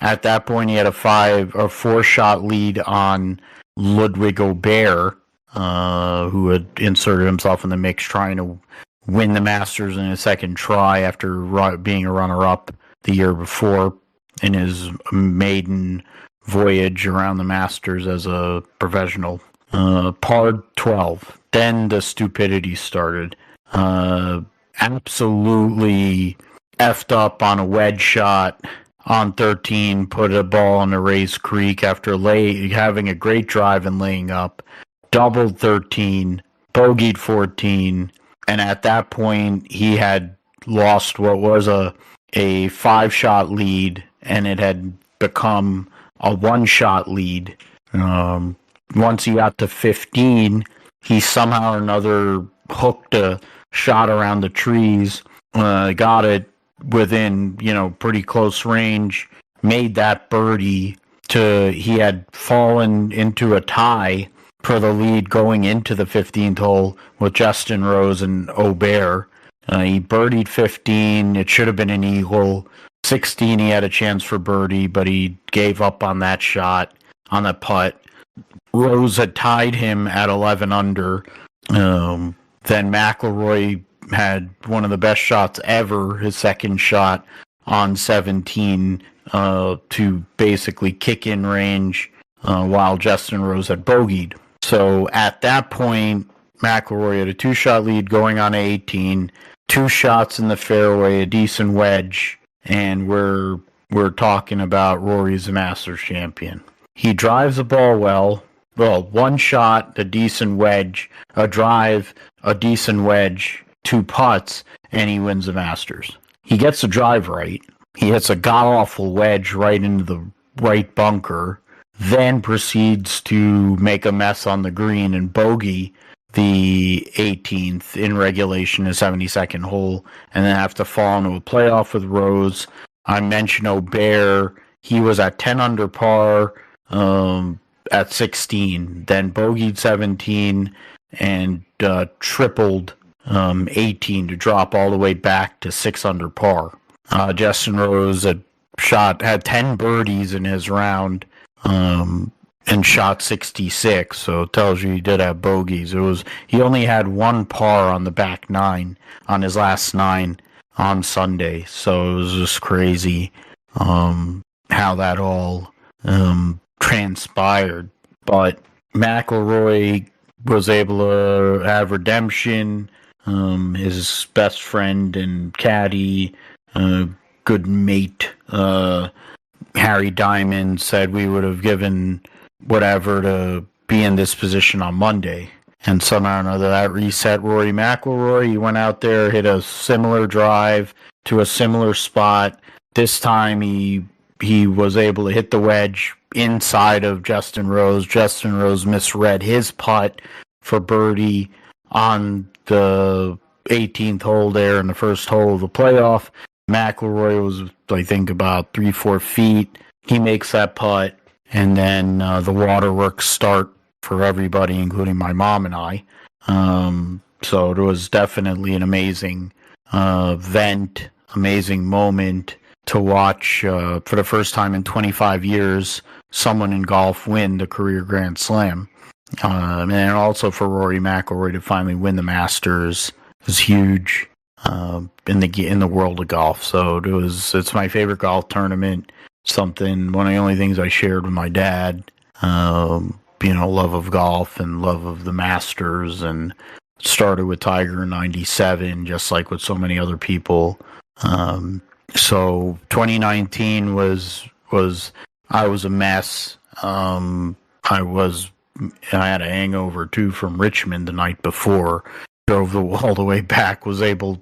At that point he had a 4-shot lead on Ludwig Aubert, who had inserted himself in the mix, trying to win the Masters in his second try after being a runner-up the year before in his maiden voyage around the Masters as a professional. Par 12. Then the stupidity started. Absolutely effed up on a wedge shot on 13, put a ball on the Rays Creek after having a great drive and laying up. Doubled 13, bogeyed 14, and at that point he had lost what was a 5-shot lead, and it had become a 1-shot lead. Once he got to 15, he somehow or another hooked a shot around the trees, got it within, pretty close range, made that birdie. He had fallen into a tie for the lead going into the 15th hole with Justin Rose and Aubert. He birdied 15. It should have been an eagle. 16, he had a chance for birdie, but he gave up on that shot, on the putt. Rose had tied him at 11 under. Then McIlroy had one of the best shots ever, his second shot on 17, to basically kick in range, while Justin Rose had bogeyed. So at that point, McIlroy had a 2-shot lead going on 18, 2 shots in the fairway, a decent wedge, and we're talking about Rory's a Masters champion. He drives the ball well, 1 shot, a decent wedge, a drive, a decent wedge, 2 putts, and he wins the Masters. He gets the drive right. He hits a god-awful wedge right into the right bunker, then proceeds to make a mess on the green and bogey the 18th in regulation, a 72nd hole, and then have to fall into a playoff with Rose. I mentioned Aubert. He was at 10 under par at 16, then bogeyed 17 and tripled 18 to drop all the way back to 6 under par. Justin Rose had 10 birdies in his round, and shot 66, so it tells you he did have bogeys. He only had 1 par on the back 9 on his last 9 on Sunday, so it was just crazy how that all transpired. But McIlroy was able to have redemption. His best friend and caddy, good mate, Harry Diamond, said we would have given whatever to be in this position on Monday. And somehow or another that reset Rory McIlroy. He went out there, hit a similar drive to a similar spot. This time he was able to hit the wedge inside of Justin Rose. Justin Rose misread his putt for birdie on the 18th hole there in the first hole of the playoff. McIlroy was, I think, about 3-4 feet. He makes that putt, and then the waterworks start for everybody, including my mom and I. So it was definitely an amazing event, amazing moment to watch for the first time in 25 years someone in golf win the career Grand Slam. And also for Rory McIlroy to finally win the Masters is huge in the world of golf. So it's my favorite golf tournament. One of the only things I shared with my dad. Love of golf and love of the Masters, and started with Tiger in '97, just like with so many other people. So 2019 I was a mess. I had a hangover too from Richmond the night before. Drove all the way back.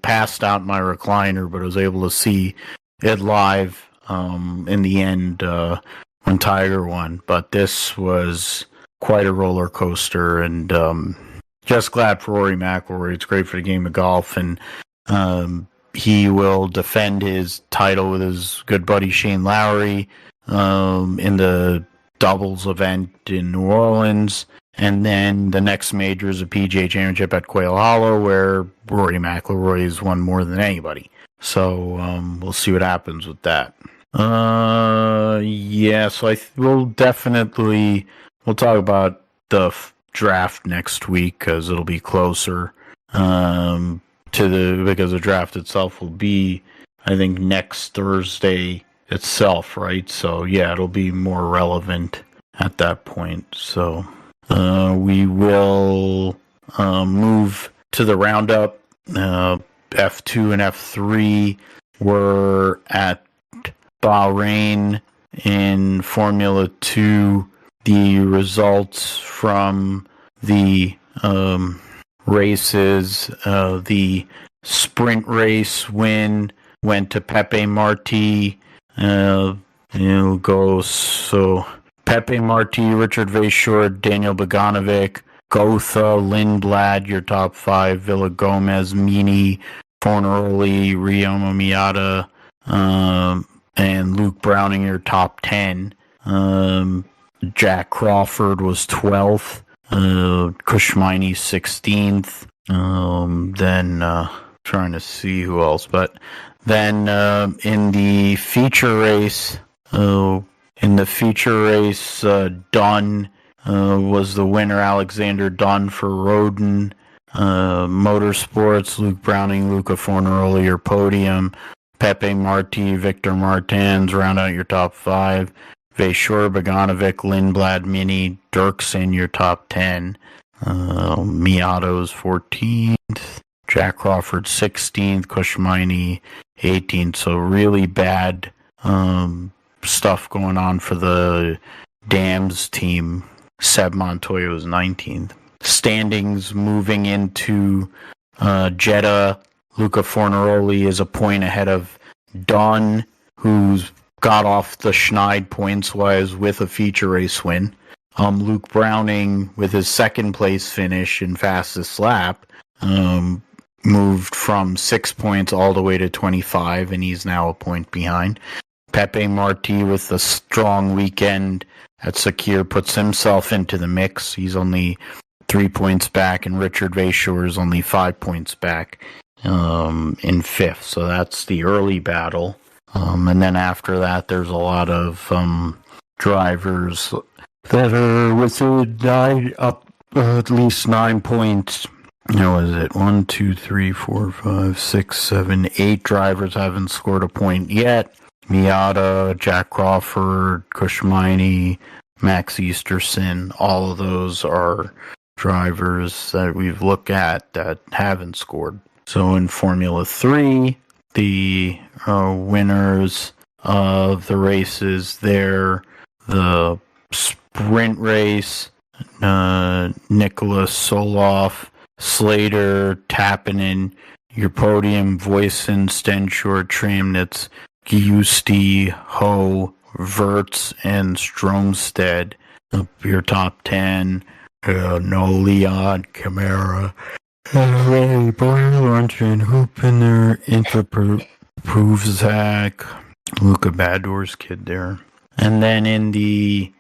Passed out in my recliner, but was able to see it live in the end when Tiger won. But this was quite a roller coaster, and just glad for Rory McIlroy. It's great for the game of golf, and he will defend his title with his good buddy Shane Lowry in the doubles event in New Orleans. And then the next major is a PGA Championship at Quail Hollow, where Rory McIlroy has won more than anybody. So we'll see what happens with that. Yeah, so we'll talk about the draft next week because it'll be closer because the draft itself will be, I think, next Thursday itself, right? So yeah, it'll be more relevant at that point. So we will move to the roundup. F2 and F3 were at Bahrain in Formula 2. The results from the races, the sprint race win went to Pepe Marti. It'll go so Pepe Marti, Richard Veeshore, Daniel Bogdanovic, Gotha, Lindblad, your top 5, Villa Gomez, Mini, Fornaroli, Ryomo Miata, and Luke Browning, your top 10. Jack Crawford was 12th. Kushmini 16th. Then trying to see who else, but then in the feature race, Dunn was the winner. Alexander Dunn for Roden. Motorsports, Luke Browning, Luca Fornaroli, your podium. Pepe Marti, Victor Martins round out your top 5. Veeshore, Bogdanovic, Lindblad, Mini, Dirksen, your top 10. Miato's 14th. Jack Crawford 16th. Kushmini 18th. So really bad stuff going on for the Dams team. Seb Montoya was 19th. Standings moving into Jeddah. Luca Fornaroli is a point ahead of Dunn, who's got off the schneid points-wise with a feature race win. Luke Browning, with his second place finish in fastest lap, moved from 6 points all the way to 25, and he's now a point behind. Pepe Marti, with a strong weekend at Sakir, puts himself into the mix. He's only 3 points back, and Richard Veeshore is only 5 points back in 5th. So that's the early battle. And then after that, there's a lot of drivers that are within at least 9 points. What is it? 1, 2, 3, 4, 5, 6, 7, 8 drivers haven't scored a point yet. Miata, Jack Crawford, Kushmini, Max Easterson, all of those are drivers that we've looked at that haven't scored. So in Formula 3, the winners of the races there, the sprint race, Nicholas Soloff, Slater, Tappinen, your podium, Voisin, Stenshore, Tramnitz, Giusti, Ho, Verts, and Stromstead. Your top 10, no Leon, Camara, Ray, Boyer, Lundgren, Hoopener, Interpruvzak, Luca Bador's kid there. And then in the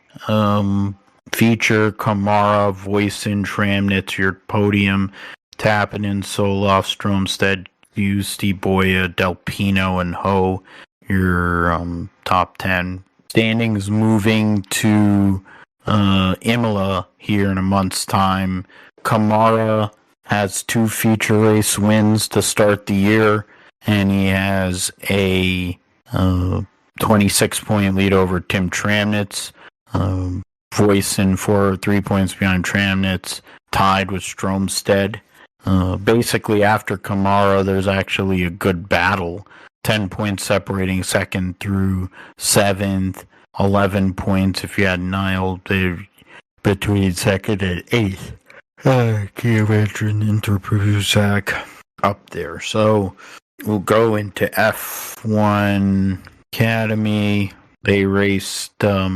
feature, Kamara, Voisin, Tramnitz, your podium, Tappinen, Soloff, Stromstead, Giusti, Boya, Delpino, and Ho, your top 10. Standings moving to Imola here in a month's time. Kamara has 2 feature race wins to start the year, and he has a 26-point lead over Tim Tramnitz. Voisin 3 points behind Tramnitz, tied with Stromstead. Basically, after Kamara, there's actually a good battle. 10 points separating second through 7th. 11 points if you had Nile between second and 8th. Kiavetrin, Interpruzak up there. So we'll go into F1 Academy. They raced at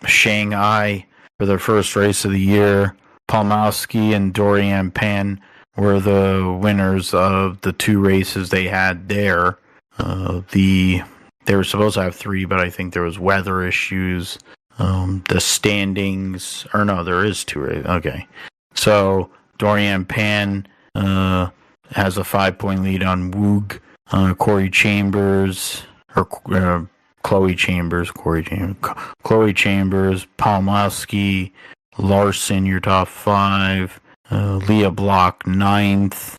Shanghai for their first race of the year. Palmowski and Dorian Pan were the winners of the 2 races they had there. The They were supposed to have 3, but I think there was weather issues. The standings, or no, there is 2. Right? Okay, so Dorian Pan has a 5-point lead on Woog. Chloe Chambers, Palmowski, Larson, your top 5. Leah Block 9th.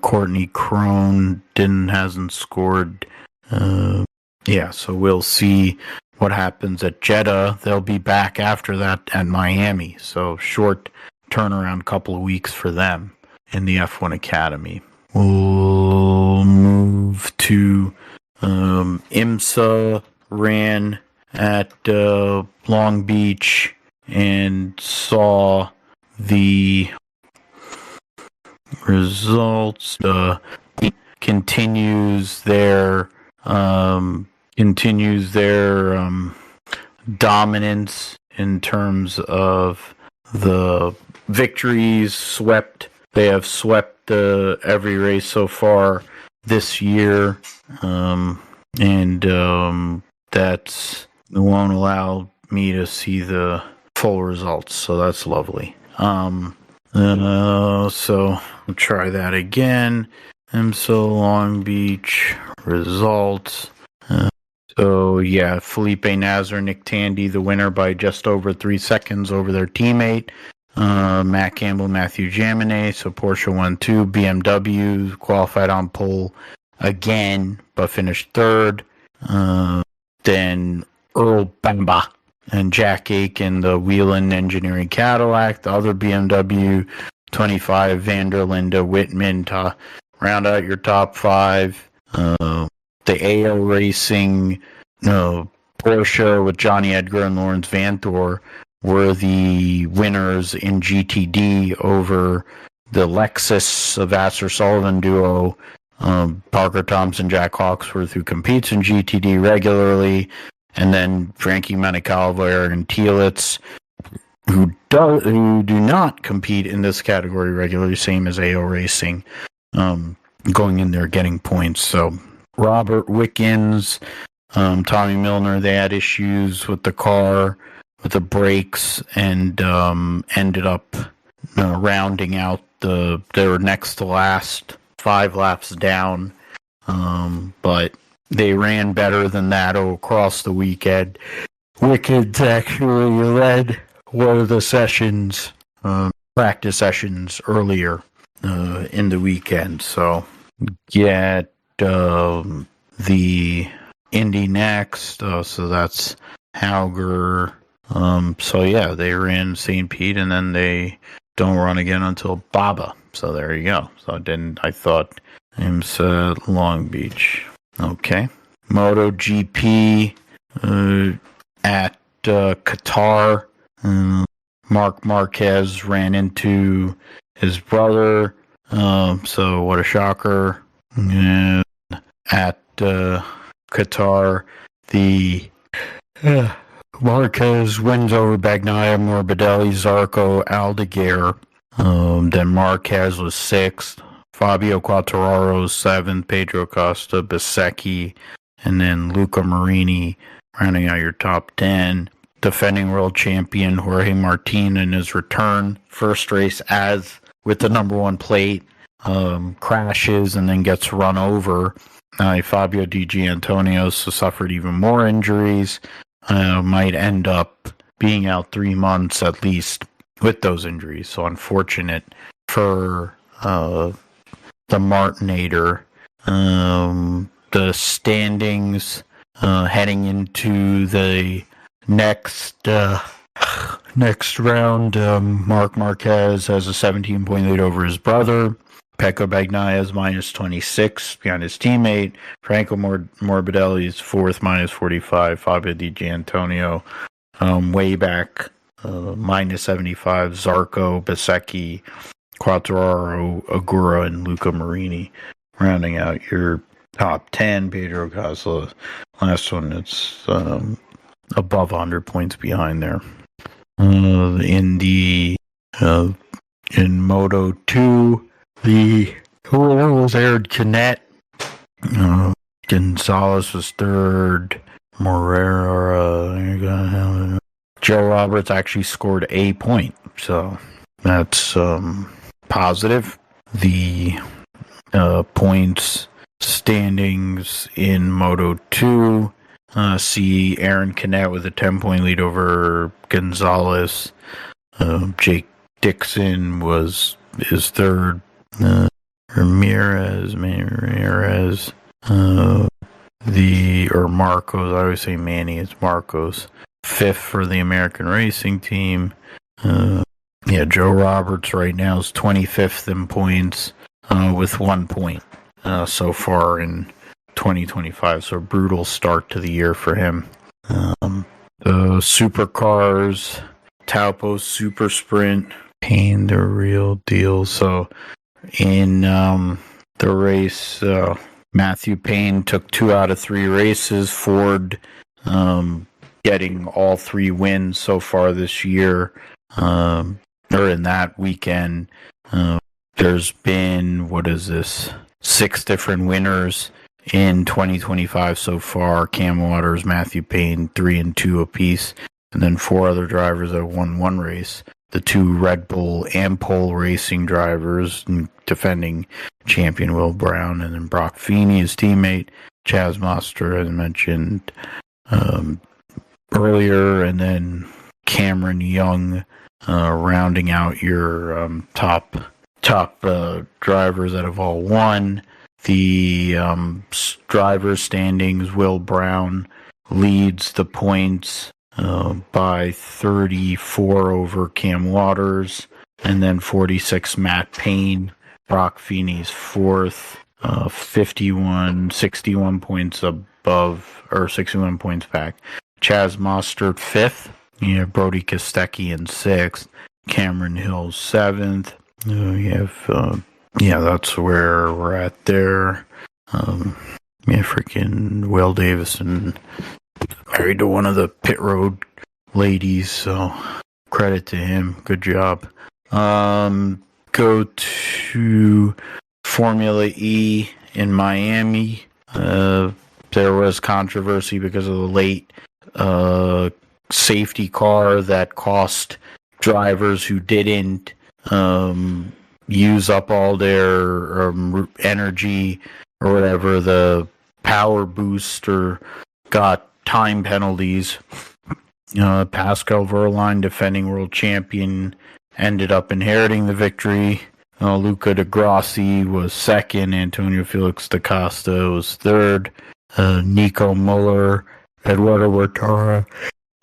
Courtney Crone hasn't scored. So we'll see what happens at Jeddah. They'll be back after that at Miami. So short turnaround, couple of weeks for them in the F1 Academy. We'll move to IMSA ran at Long Beach and saw the results. Continues their dominance in terms of the victories. They have swept every race so far this year, and that won't allow me to see the full results, so that's lovely. So we'll try that again. IMSA Long Beach results. Felipe Nasr, Nick Tandy, the winner by just over 3 seconds over their teammate. Matt Campbell, Matthew Jaminet. So Porsche 1-2. BMW qualified on pole again, but finished 3rd. Then Earl Bamba and Jack Aiken, the Whelan Engineering Cadillac. The other BMW 25, Vanderlinde Whitman, to round out your top 5. The AO Racing Porsche with Johnny Edgar and Lawrence Vanthor were the winners in GTD over the Lexus Vassar Sullivan duo. Parker Thompson, Jack Hawksworth, who competes in GTD regularly, and then Frankie Manicalvo and Thielitz, who do not compete in this category regularly, same as AO Racing, going in there getting points. So Robert Wickens, Tommy Milner, they had issues with the car, with the brakes, and ended up rounding out they were next to last, 5 laps down, but they ran better than that across the weekend. Wickens actually led one of the sessions, practice sessions earlier in the weekend. So get the Indy next. So that's Hauger. They ran St. Pete, and then they don't run again until Baba. So there you go. So I thought IMSA Long Beach. Okay. MotoGP at Qatar. Marc Marquez ran into his brother. So what a shocker. And at Qatar, the Marquez wins over Bagnaia, Morbidelli, Zarco, Aldeguer. Then Marquez was 6th. Fabio Quartararo 7th. Pedro Costa, Bezzecchi, and then Luca Marini rounding out your top 10. Defending world champion Jorge Martin in his return. First race with the number 1 plate. Crashes and then gets run over. Fabio Di Giannantonio suffered even more injuries. Might end up being out 3 months at least with those injuries. So unfortunate for the Martinator. The standings heading into the next round, Marc Marquez has a 17-point lead over his brother. Pecco Bagnaia is minus 26 behind his teammate. Franco Morbidelli is 4th, minus 45. Fabio Di Giannantonio way back, minus 75. Zarco, Bezzecchi, Quartararo, Agura, and Luca Marini rounding out your top 10. Pedro Costa, last one, it's above 100 points behind there. In Moto 2, the winner was Aaron Canet. Gonzalez was third. Morera. Joe Roberts actually scored a point, so that's positive. The points standings in Moto 2 see Aaron Canet with a 10-point lead over Gonzalez. Jake Dixon is third. Ramirez, Marcos. I always say Manny. It's Marcos. Fifth for the American Racing Team. Joe Roberts right now is 25th in points with 1 point so far in 2025. So a brutal start to the year for him. The supercars, Taupo Super Sprint, Payne the real deal. So in the race, Matthew Payne took 2 out of 3 races. Ford getting all 3 wins so far this year, or in that weekend. There's been, 6 different winners in 2025 so far. Cam Waters, Matthew Payne, 3 and 2 apiece, and then 4 other drivers that won 1 race. The 2 Red Bull Ampol Racing drivers, defending champion Will Brown, and then Brock Feeney, his teammate, Chaz Moster, as I mentioned earlier, and then Cameron Young rounding out your top drivers that have all won. The driver standings, Will Brown leads the points by 34 over Cam Waters, and then 46 Matt Payne. Brock Feeney's 4th, 61 points above, or 61 points back. Chaz Mostert 5th. Brody Kostecki in 6th. Cameron Hill 7th. That's where we're at there. Freaking Will Davison married to one of the pit road ladies, so credit to him. Good job. Go to Formula E in Miami. There was controversy because of the late safety car that cost drivers who didn't use up all their energy or whatever, the power booster, got time penalties. Pascal Wehrlein, defending world champion, ended up inheriting the victory. Luca de Grassi was 2nd. Antonio Felix da Costa was 3rd. Nico Muller, Eduardo Mortara,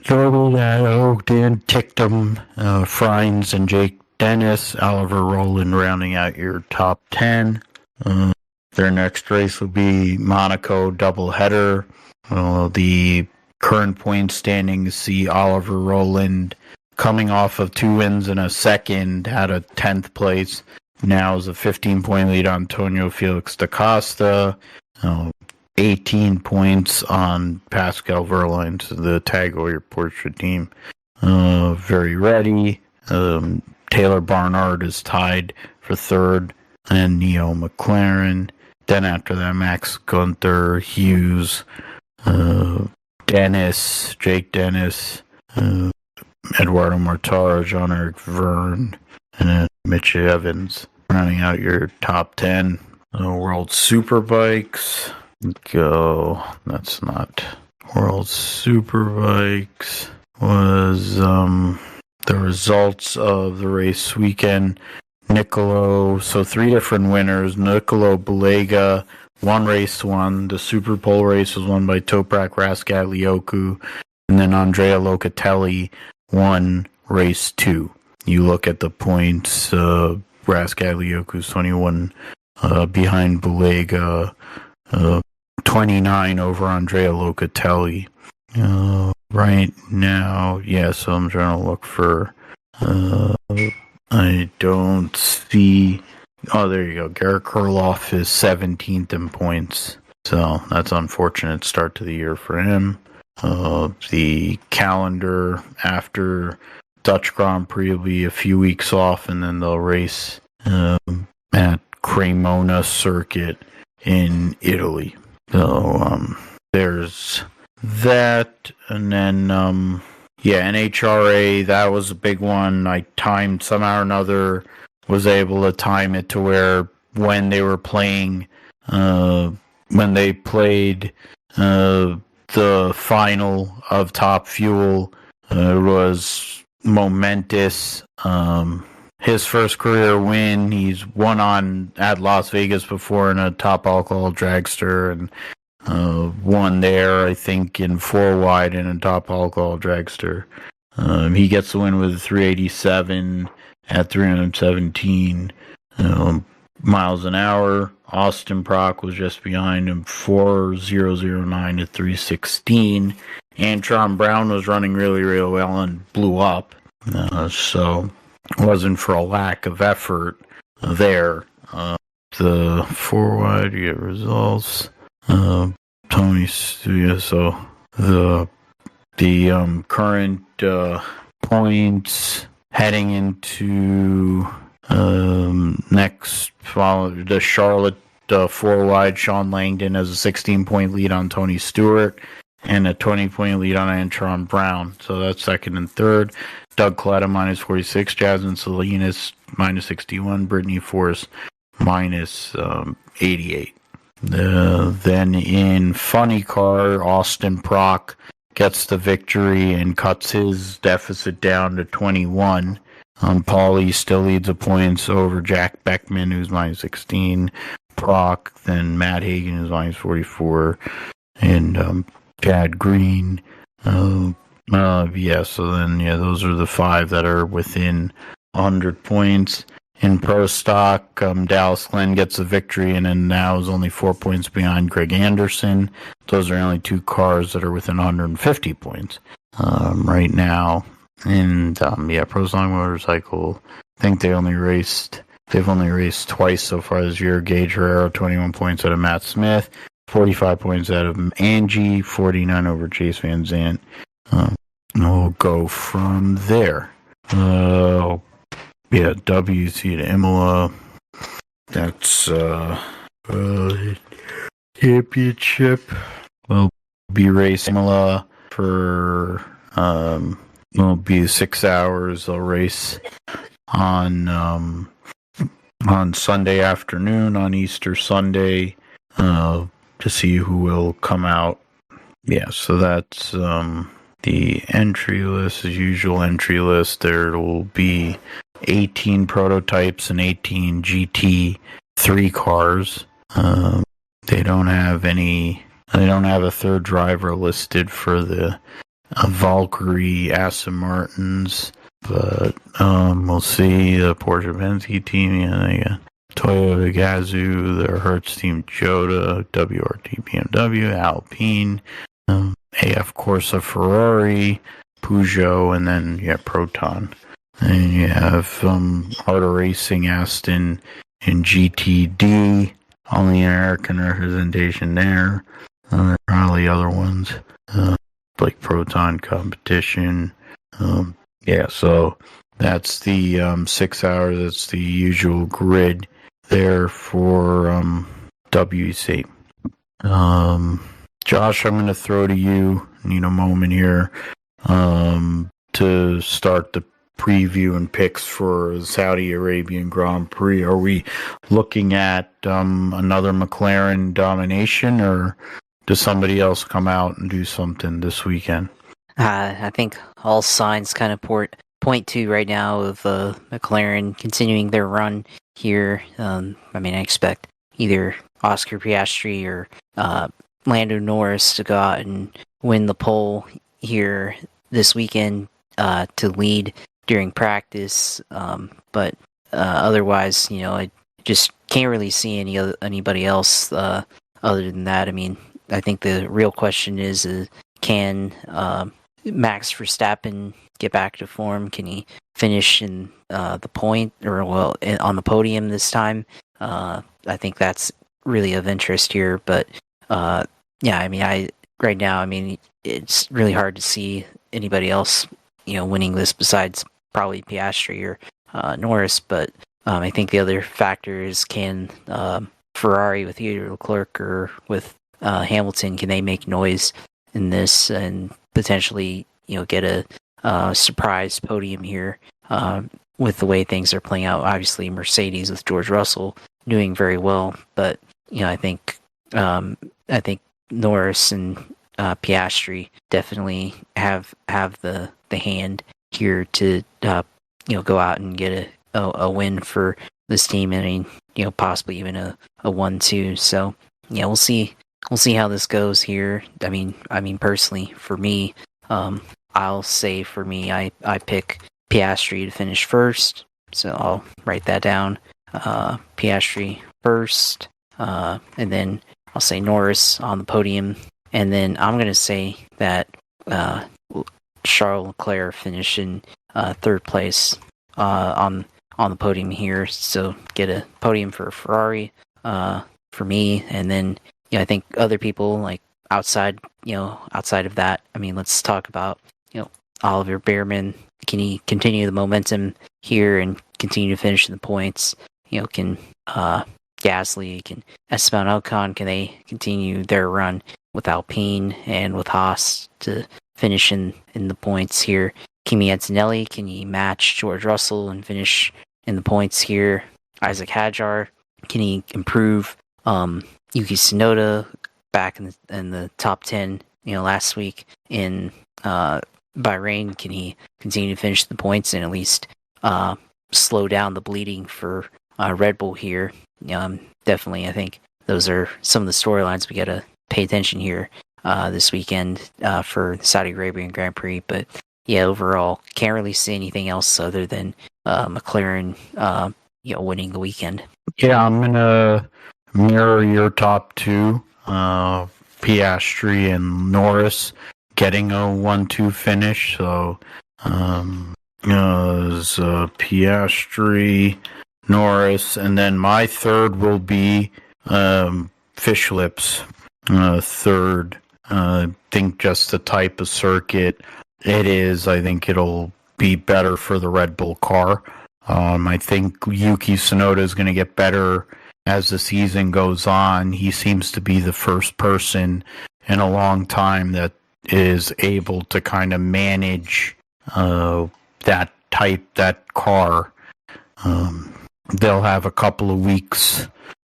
Dan Ticktum, Frines, and Jake Dennis. Oliver Rowland rounding out your top 10. Their next race will be Monaco doubleheader. The current point standings see Oliver Rowland coming off of 2 wins and a second, had a 10th place. Now is a 15-point lead on Antonio Felix da Costa. 18 points on Pascal Wehrlein, the Tag Heuer Porsche team. Very ready. Taylor Barnard is tied for 3rd, and Neo McLaren. Then after that, Max Gunther, Hughes, Dennis, Jake Dennis, Eduardo Mortara, Jean-Eric Verne, and then Mitch Evans. Rounding out your top 10. World Superbikes. Go. That's not World Superbikes. Was the results of the race weekend. Nicolo, so 3 different winners. Nicolo Balega, 1 race won. The Super Pole race was won by Toprak Raskatlioku. And then Andrea Locatelli won race 2. You look at the points, Raskatlioku's 21 behind Balega, 29 over Andrea Locatelli. Right now, so I'm trying to look for, I don't see, there you go, Garrett Kurloff is 17th in points, so that's an unfortunate start to the year for him. The calendar after Dutch Grand Prix will be a few weeks off, and then they'll race at Cremona Circuit in Italy. So there's that, and then NHRA, that was a big one. I timed somehow or another, was able to time it to where when they were playing, when they played the final of Top Fuel, it was momentous. His first career win. He's won at Las Vegas before in a top alcohol dragster, and won there, I think, in 4 wide in a top alcohol dragster. He gets the win with 387 at 317 miles an hour. Austin Prock was just behind him, 4009 at 316. Antron Brown was running really, really well and blew up. So it wasn't for a lack of effort there. The 4 wide, you get results. Tony Studio, so the current points heading into next follow the Charlotte 4 wide. Sean Langdon has a 16-point lead on Tony Stewart and a 20-point lead on Antron Brown. So that's second and third. Doug Colletta minus 46, Jasmine Salinas minus 61, Brittany Force minus 88. Then in funny car, Austin Prock gets the victory and cuts his deficit down to 21. Paulie still leads the points over Jack Beckman, who's minus 16. Prock, then Matt Hagan is minus 44, and Chad Green. So then those are the 5 that are within 100 points. In Pro Stock, Dallas Glenn gets a victory and then now is only 4 points behind Greg Anderson. Those are only 2 cars that are within 150 points right now. And Pro Stock Motorcycle, I think they've only raced twice so far this year. Gage Herrera, 21 points out of Matt Smith, 45 points out of Angie, 49 over Chase Van Zandt. We'll go from there. WC to Imola. That's championship. We'll be racing Imola for will be 6 hours. They'll race on Sunday afternoon, on Easter Sunday, to see who will come out. So that's the entry list, as usual entry list. There will be 18 prototypes and 18 GT3 cars. They don't have a third driver listed for the Valkyrie Aston Martins, but we'll see. The Porsche Penske team, they got Toyota Gazoo, the Hertz team Jota, WRT BMW, Alpine, AF Corsa Ferrari, Peugeot, and then Proton. And you have Art of Racing Aston and GTD, only American representation there. There are probably other ones, like Proton Competition. So that's the 6 hours. That's the usual grid there for WEC. Josh, I'm going to throw to you. Need a moment here to start the preview and picks for the Saudi Arabian Grand Prix. Are we looking at another McLaren domination, or does somebody else come out and do something this weekend? I think all signs kind of point to right now of McLaren continuing their run here. I expect either Oscar Piastri or Lando Norris to go out and win the pole here this weekend to lead during practice. But otherwise, I just can't really see anybody else other than that. I think the real question is can Max Verstappen get back to form? Can he finish in the point on the podium this time? I think that's really of interest here. But right now, it's really hard to see anybody else, winning this besides probably Piastri or Norris. But I think the other factor is can Ferrari with either Leclerc or with Hamilton, can they make noise in this and potentially, get a surprise podium here with the way things are playing out? Obviously, Mercedes with George Russell doing very well, but I think Norris and Piastri definitely have the hand here to go out and get a win for this team. I mean, possibly even a 1-2. So yeah, we'll see how this goes here. I mean personally for me, I'll say for me, I pick Piastri to finish first, so I'll write that down. Piastri first, and then I'll say Norris on the podium, and then I'm going to say that Charles Leclerc finish in third place on the podium here, so get a podium for Ferrari for me, and then I think other people like outside of that. I mean, let's talk about Oliver Bearman. Can he continue the momentum here and continue to finish in the points? Can Gasly, can Esteban Ocon, can they continue their run with Alpine and with Haas to finish in the points here? Kimi Antonelli, can he match George Russell and finish in the points here? Isaac Hadjar, can he improve Yuki Tsunoda back in the top 10 last week in Bahrain? Can he continue to finish the points and at least slow down the bleeding for Red Bull here? Definitely, I think those are some of the storylines we got to pay attention here this weekend for the Saudi Arabian Grand Prix. But yeah, overall, can't really see anything else other than McLaren winning the weekend. Yeah, I'm gonna mirror your top two, Piastri and Norris getting a 1-2 finish. So Piastri, Norris, and then my third will be Fish Lips. Third, I think just the type of circuit it is, I think it'll be better for the Red Bull car. I think Yuki Tsunoda is going to get better as the season goes on. He seems to be the first person in a long time that is able to kind of manage that car. They'll have a couple of weeks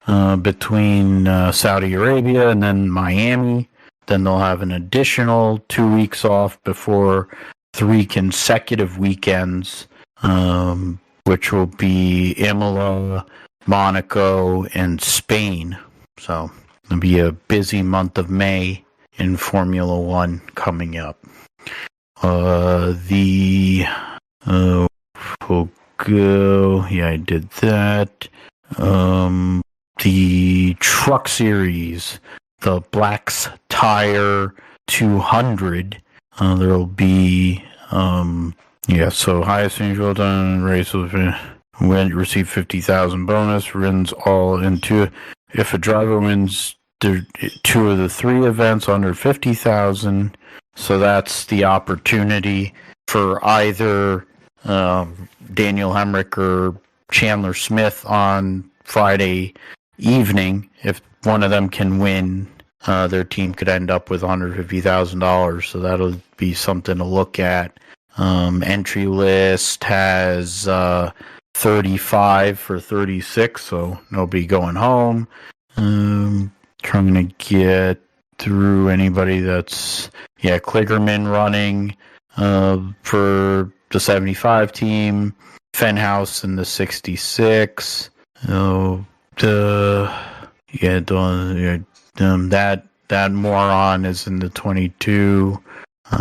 between Saudi Arabia and then Miami. Then they'll have an additional 2 weeks off before 3 consecutive weekends, which will be Imola, Monaco, and Spain. So it'll be a busy month of May in Formula One coming up. We'll go. Yeah, I did that. The Truck Series, the Black's Tire 200. There'll be so highest individual done race will receive 50,000 bonus. Wins all into. If a driver wins 2 of the 3 events under 50,000, so that's the opportunity for either Daniel Hemric or Chandler Smith on Friday evening. If one of them can win, their team could end up with $150,000. So that'll be something to look at. Entry list has 35 for 36, so nobody going home. Trying to get through anybody that's Kligerman running for the 75 team, Fenhouse in the 66. That moron is in the 22. I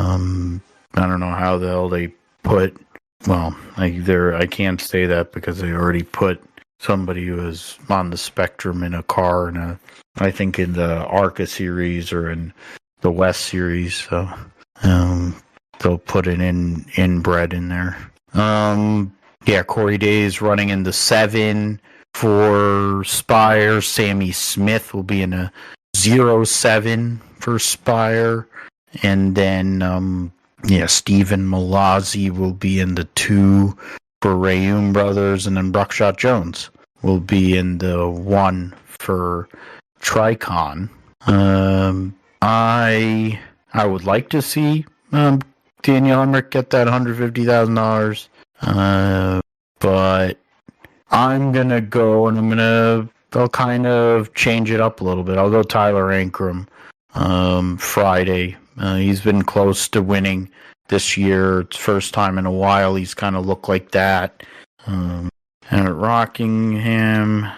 don't know how the hell they put. Well, I can't say that because they already put somebody who is on the spectrum in a car, and I think in the ARCA series or in the West series. So they'll put an inbred in there. Corey Day's running in the 7 for Spire. Sammy Smith will be in a 07 for Spire. And then, Stephen Malazzi will be in the 2 for Rayum Brothers. And then Buckshot Jones will be in the 1 for Tricon. I would like to see Daniel Hemric get that $150,000, but I'm gonna go and I'll kind of change it up a little bit. I'll go Tyler Ankrum Friday. He's been close to winning this year. It's first time in a while he's kind of looked like that. And at Rockingham,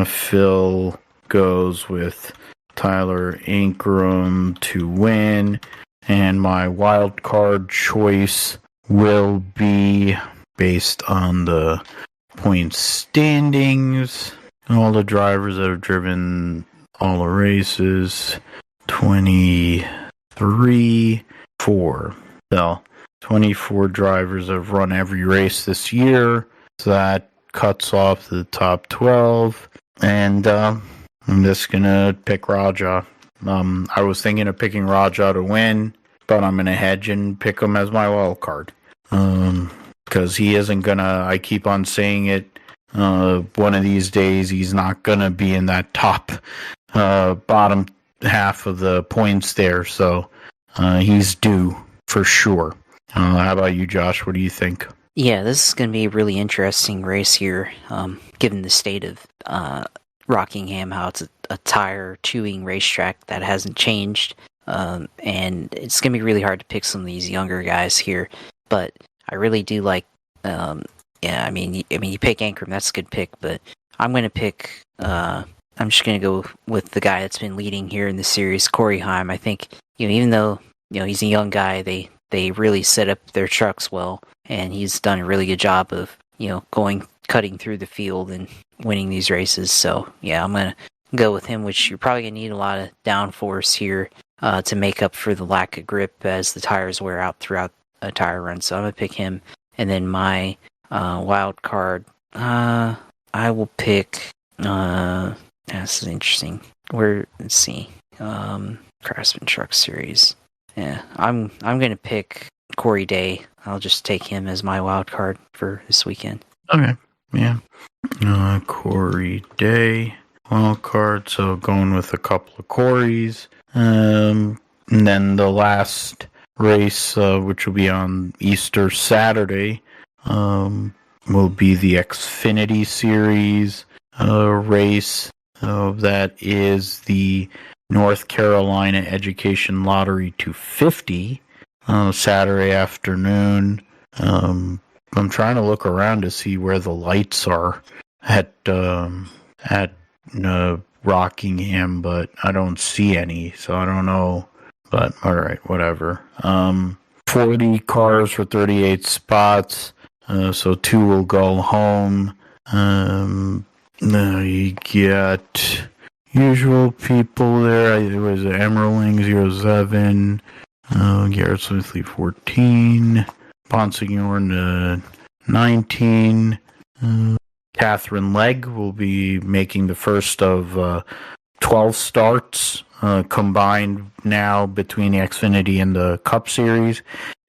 Phil goes with Tyler Ankrum to win, and my wild card choice will be based on the point standings. All the drivers that have driven all the races, 4. So 24 drivers have run every race this year. So that cuts off the top 12. And I'm just going to pick Rajah. I was thinking of picking Rajah to win, but I'm going to hedge and pick him as my wild card. Because he isn't going to, I keep on saying it, one of these days he's not going to be in that top bottom half of the points there. So he's due for sure. How about you, Josh? What do you think? Yeah, this is going to be a really interesting race here, given the state of Rockingham, how it's a tire-chewing racetrack that hasn't changed, and it's going to be really hard to pick some of these younger guys here, but I really do like, you pick Ankrum, that's a good pick, but I'm going to pick, I'm just going to go with the guy that's been leading here in the series, Corey Heim. I think, even though, he's a young guy, they really set up their trucks well, and he's done a really good job of, cutting through the field and winning these races. So, yeah, I'm going to go with him, which you're probably going to need a lot of downforce here to make up for the lack of grip as the tires wear out throughout a tire run. So I'm going to pick him. And then my wild card, I will pick, this is interesting. Let's see, Craftsman Truck Series. Yeah, I'm going to pick Corey Day. I'll just take him as my wild card for this weekend. Okay, yeah. Corey Day, wild card. So going with a couple of Corys. And then the last race, which will be on Easter Saturday, will be the XFinity Series race. That is the North Carolina Education Lottery 250, Saturday afternoon. I'm trying to look around to see where the lights are at Rockingham, but I don't see any, so I don't know. But all right, whatever. 40 cars for 38 spots, so 2 will go home. You get usual people there. It was Emerling 07, Garrett Smithley 14, Bonsignor 19. Catherine Legg will be making the first of 12 starts combined now between the Xfinity and the Cup Series.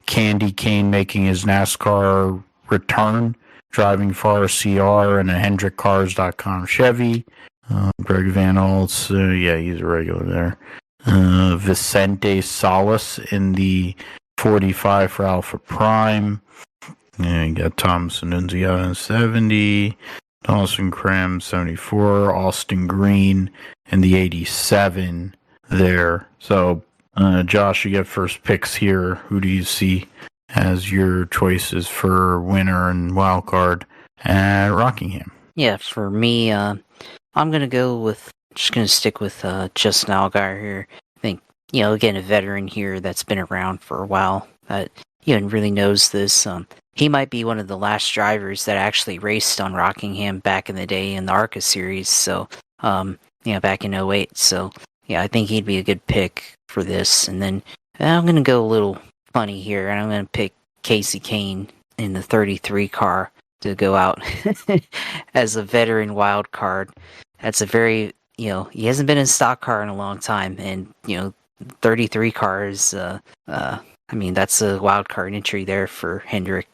Candy Kane making his NASCAR return, driving for CR and a HendrickCars.com Chevy. Greg Van Holtz, he's a regular there. Vicente Salas in the 45 for Alpha Prime. You got Thomas Annunziata 70, Dawson Cram 74, Austin Green in the 87 there. So, Josh, you get first picks here. Who do you see as your choices for winner and wild card at Rockingham? Yeah, for me, I'm going to stick with Justin Allgaier here. I think, again, a veteran here that's been around for a while, that really knows this. He might be one of the last drivers that actually raced on Rockingham back in the day in the ARCA series, so, back in 08. So, I think he'd be a good pick for this. And then I'm going to go a little funny here, and I'm going to pick Casey Kane in the 33 car to go out as a veteran wild card. That's a very, he hasn't been in a stock car in a long time, and, 33 cars, that's a wild card entry there for Hendrick,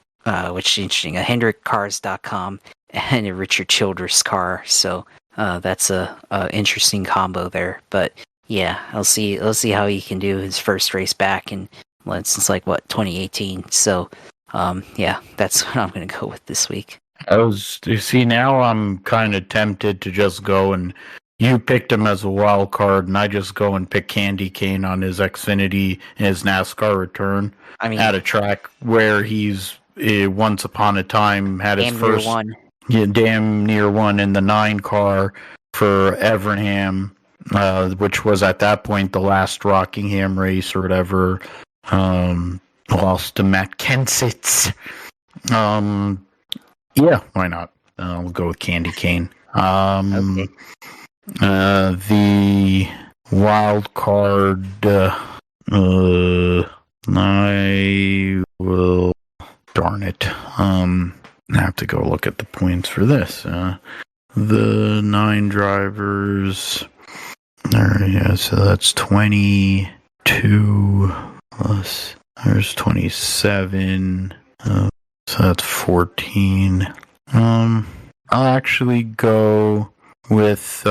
which is interesting, a HendrickCars.com and a Richard Childress car, so that's a interesting combo there. But yeah, I'll see how he can do his first race back since 2018. So, yeah, that's what I'm going to go with this week. Now I'm kind of tempted to just go and you picked him as a wild card, and I just go and pick Candy Cane on his Xfinity and his NASCAR return. I mean, at a track where he's once upon a time had his first damn near one in the 9 car for Evernham, which was at that point the last Rockingham race or whatever. Lost to Matt Kenseth. Yeah, why not? We'll go with Candy Cane. Okay. The wild card, I will, darn it. I have to go look at the points for this. The 9 drivers, so that's 22 plus, there's 27, so that's 14. I'll actually go with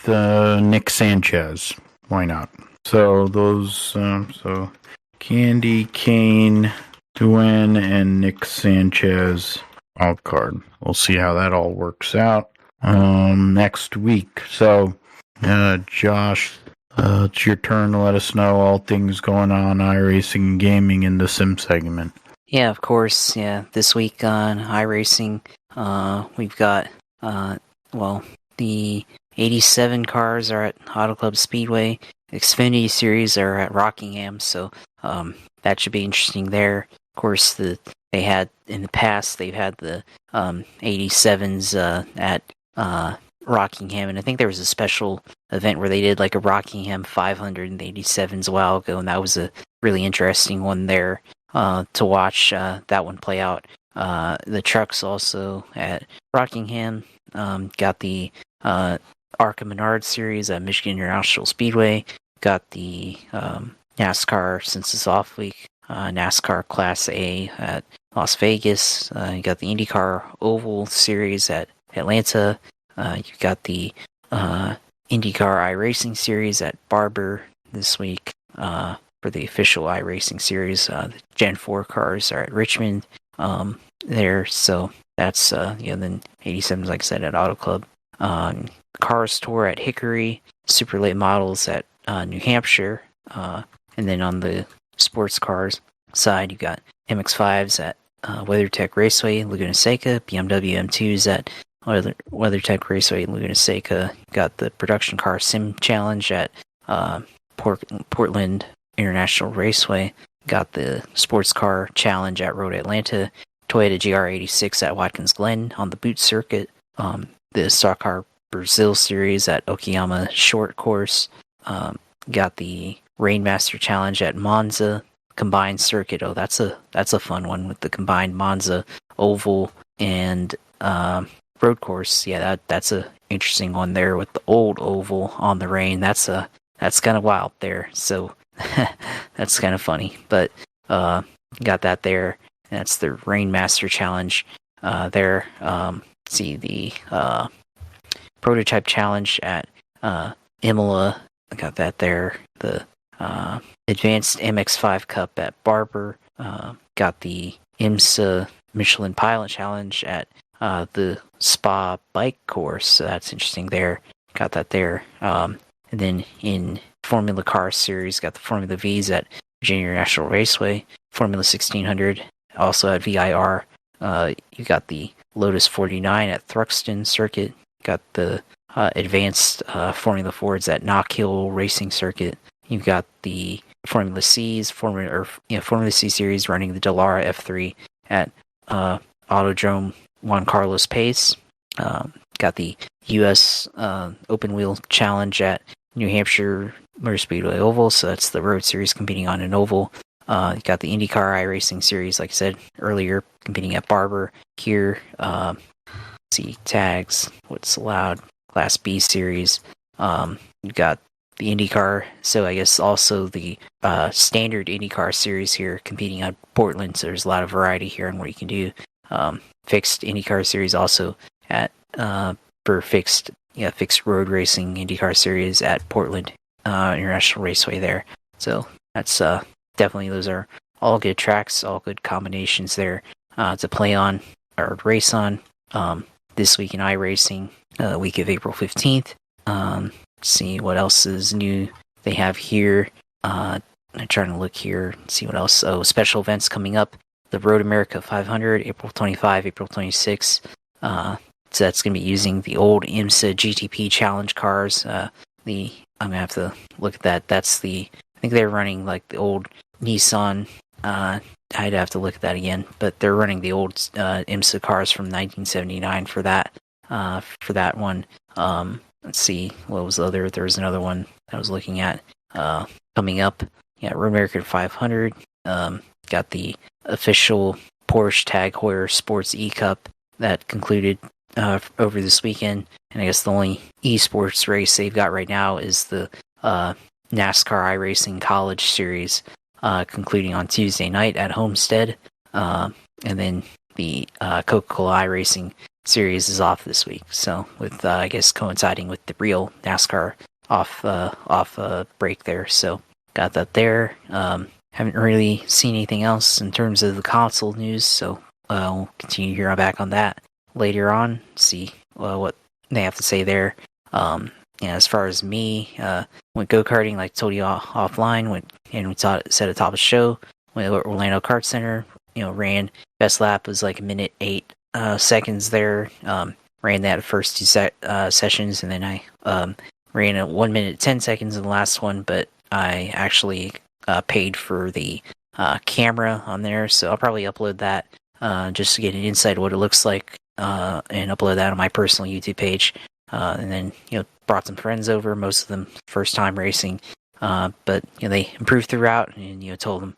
Nick Sanchez. Why not? So those, so Candy Cane, Dwayne, and Nick Sanchez wild card. We'll see how that all works out next week. So, Josh, it's your turn to let us know all things going on iRacing and gaming in the sim segment. Yeah, of course. Yeah, this week on iRacing, we've got, the 87 cars are at Auto Club Speedway. Xfinity Series are at Rockingham, so that should be interesting there. Of course, they've had the 87s at Rockingham, and I think there was a special event where they did like a Rockingham 500 and the 87s a while ago, and that was a really interesting one there to watch that one play out. The trucks also at Rockingham got the ARCA Menard Series at Michigan International Speedway, got the NASCAR, since it's off week, NASCAR Class A at Las Vegas. You got the IndyCar Oval Series at Atlanta. You got the IndyCar iRacing Series at Barber this week for the official iRacing Series. The Gen 4 cars are at Richmond there. So that's, then 87s, like I said, at Auto Club. Cars Tour at Hickory. Super Late Models at New Hampshire. And then on the sports cars side, you got MX-5s at WeatherTech Raceway, Laguna Seca. BMW M2s at WeatherTech Raceway, Laguna Seca. Got the Production Car Sim Challenge at Portland International Raceway. Got the Sports Car Challenge at Road Atlanta. Toyota GR86 at Watkins Glen on the Boot Circuit. The Stock Car Brazil Series at Okayama Short Course. Got the Rainmaster Challenge at Monza Combined Circuit. Oh, that's a fun one with the combined Monza Oval and Road Course. Yeah, that's a interesting one there with the old oval on the rain. That's kind of wild there. So that's kind of funny. But got that there. That's the Rainmaster Challenge there. See the Prototype Challenge at Imola. I got that there. The Advanced MX-5 Cup at Barber. Got the IMSA Michelin Pilot Challenge at the Spa Bike Course. So that's interesting there. Got that there. And then in Formula Car Series, got the Formula Vs at Virginia International Raceway. Formula 1600 also at VIR. You got the Lotus 49 at Thruxton Circuit. Got the Advanced Formula Fords at Knock Hill Racing Circuit. You've got the Formula C's, Formula C Series running the Dallara F3 at Autodrome Juan Carlos Pace. Got the U.S. Open Wheel Challenge at New Hampshire Motor Speedway Oval, so that's the road series competing on an oval. You got the IndyCar iRacing Series, like I said earlier, competing at Barber. Here, see tags, what's allowed, Class B Series. You got the IndyCar, so I guess also the standard IndyCar Series here competing on Portland, so there's a lot of variety here on what you can do. Fixed IndyCar Series also at for fixed fixed road racing IndyCar series at Portland International Raceway there. So that's definitely, those are all good tracks, all good combinations there to play on or race on. This week in iRacing, week of April 15th. See what else is new they have here. I'm trying to look here, see what else. Oh, special events coming up. The Road America 500, April 25, April 26. So that's going to be using the old IMSA GTP Challenge cars. I'm going to have to look at that. That's I think they're running like the old Nissan. I'd have to look at that again, but they're running the old IMSA cars from 1979 for that one. Let's see, what was the other? There was another one I was looking at coming up. Yeah, Road American 500. Got the official Porsche Tag Heuer Sports E-Cup that concluded over this weekend. And I guess the only esports race they've got right now is the NASCAR iRacing College Series, concluding on Tuesday night at Homestead. And then the Coca-Cola iRacing Series is off this week. So with, I guess, coinciding with the real NASCAR off break there. So got that there. Haven't really seen anything else in terms of the console news, so we'll continue to hear back on that later on, see what they have to say there. As far as me, went go-karting, like I told you offline, and we said at top of the show, went to Orlando Kart Center, ran, best lap was like 1:08 seconds there, ran that first two sessions, and then I ran at 1:10 seconds in the last one, but I actually paid for the camera on there, so I'll probably upload that just to get an insight of what it looks like, and upload that on my personal YouTube page. And then brought some friends over, most of them first time racing, but they improved throughout, and told them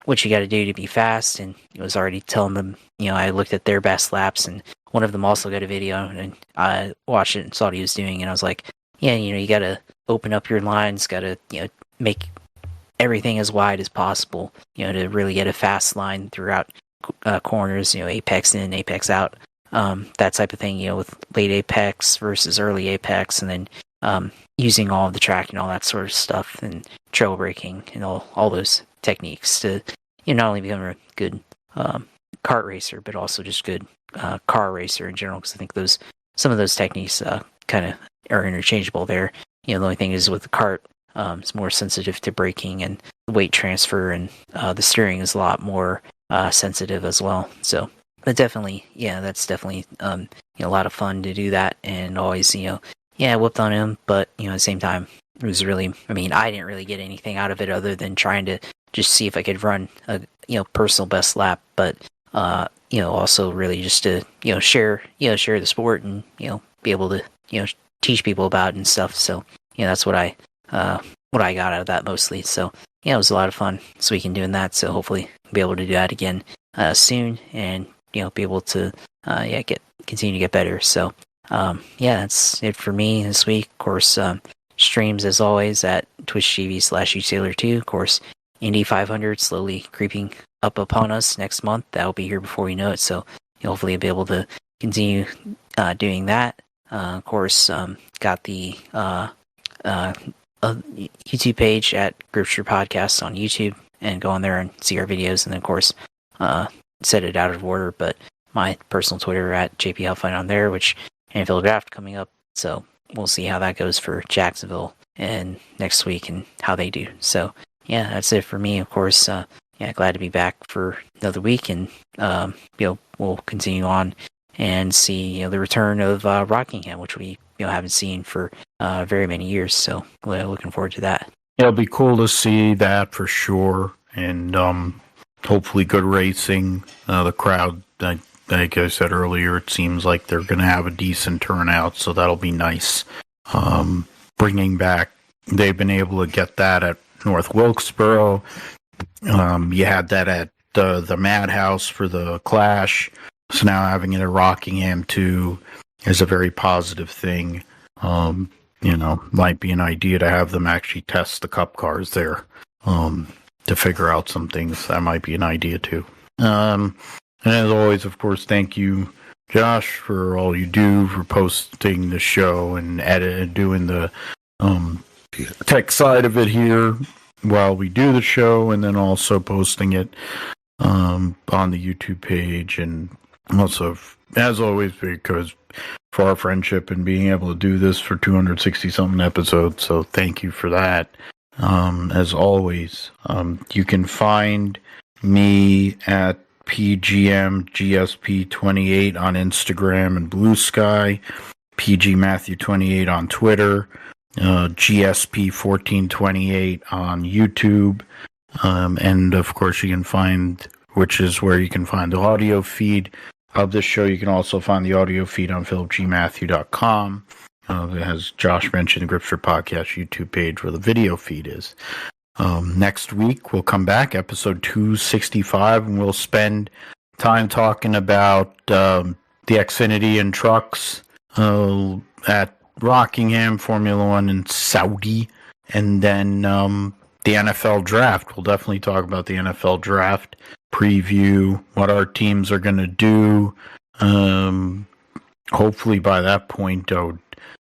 what you got to do to be fast, and I was already telling them I looked at their best laps, and one of them also got a video, and I watched it and saw what he was doing, and I was like, yeah, you got to open up your lines, got to make everything as wide as possible, to really get a fast line throughout corners, apex in, apex out, that type of thing, with late apex versus early apex, and then using all of the track and all that sort of stuff, and trail braking and all those techniques to not only become a good kart racer, but also just good car racer in general, because I think some of those techniques kind of are interchangeable there. The only thing is with the kart, it's more sensitive to braking and weight transfer, and the steering is a lot more sensitive as well. So, but definitely, that's definitely a lot of fun to do that, and always I whooped on him, but at the same time, it was really, I didn't really get anything out of it other than trying to just see if I could run a personal best lap, but also really just to share the sport, and be able to teach people about it and stuff. So that's what I got out of that mostly. So it was a lot of fun this weekend doing that. So hopefully be able to do that again soon, and be able to continue to get better. So that's it for me this week. Of course, streams as always at twitch.tv/usailor2. Of course, Indy 500 slowly creeping up upon us next month. That'll be here before you know it. So hopefully I'll be able to continue doing that. Of course, got the YouTube page at Gripster Podcast on YouTube, and go on there and see our videos. And then, of course, set it out of order, but my personal Twitter at JP Huffine on there, which NFL Draft coming up. So we'll see how that goes for Jacksonville and next week and how they do. So that's it for me. Of course, glad to be back for another week, and we'll continue on and see the return of Rockingham, which we haven't seen for very many years. So looking forward to that. It'll be cool to see that for sure, and hopefully good racing. The crowd, like I said earlier, it seems like they're going to have a decent turnout, so that'll be nice. Bringing back, they've been able to get that at North Wilkesboro. You had that at the Madhouse for the Clash. So now having it at Rockingham too is a very positive thing. Might be an idea to have them actually test the Cup cars there to figure out some things. That might be an idea too. And as always, of course, thank you Josh, for all you do for posting the show and doing the tech side of it here while we do the show, and then also posting it on the YouTube page, and also, as always, because for our friendship and being able to do this for 260 something episodes. So thank you for that. As always, you can find me at PGMGSP28 on Instagram and Blue Sky, PGMatthew28 on Twitter, GSP1428 on YouTube, and of course you can find, which is where you can find the audio feed of this show. You can also find the audio feed on philipgmatthew.com. As Josh mentioned, the Gripster Podcast YouTube page where the video feed is. Next week, we'll come back, episode 265, and we'll spend time talking about the Xfinity and trucks at Rockingham, Formula One in Saudi, and then the NFL draft. We'll definitely talk about the NFL draft, preview what our teams are going to do. Hopefully by that point,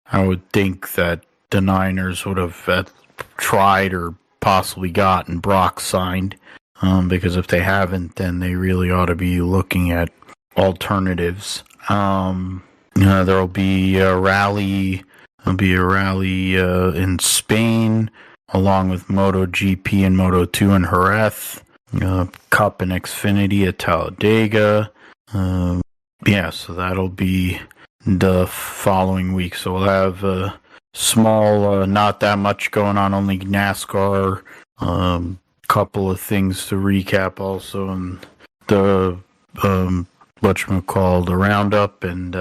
I would think that the Niners would have tried or possibly gotten Brock signed, because if they haven't, then they really ought to be looking at alternatives. There'll be a rally. There'll be a rally in Spain, along with MotoGP and Moto2 in Jerez. Cup and XFinity at Talladega. So that'll be the following week. So we'll have a small, not that much going on, only NASCAR. Couple of things to recap also, and the the roundup, and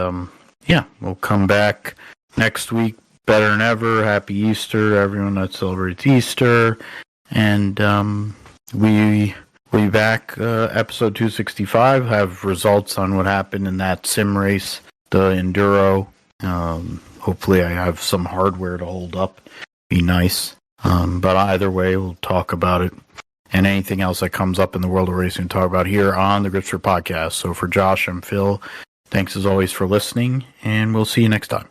we'll come back next week better than ever. Happy Easter, everyone that celebrates Easter, and we'll be back episode 265, have results on what happened in that sim race, the Enduro. Hopefully I have some hardware to hold up, be nice, but either way we'll talk about it, and anything else that comes up in the world of racing we'll talk about here on the Gripster Podcast. So for Josh and Phil, thanks as always for listening, and we'll see you next time.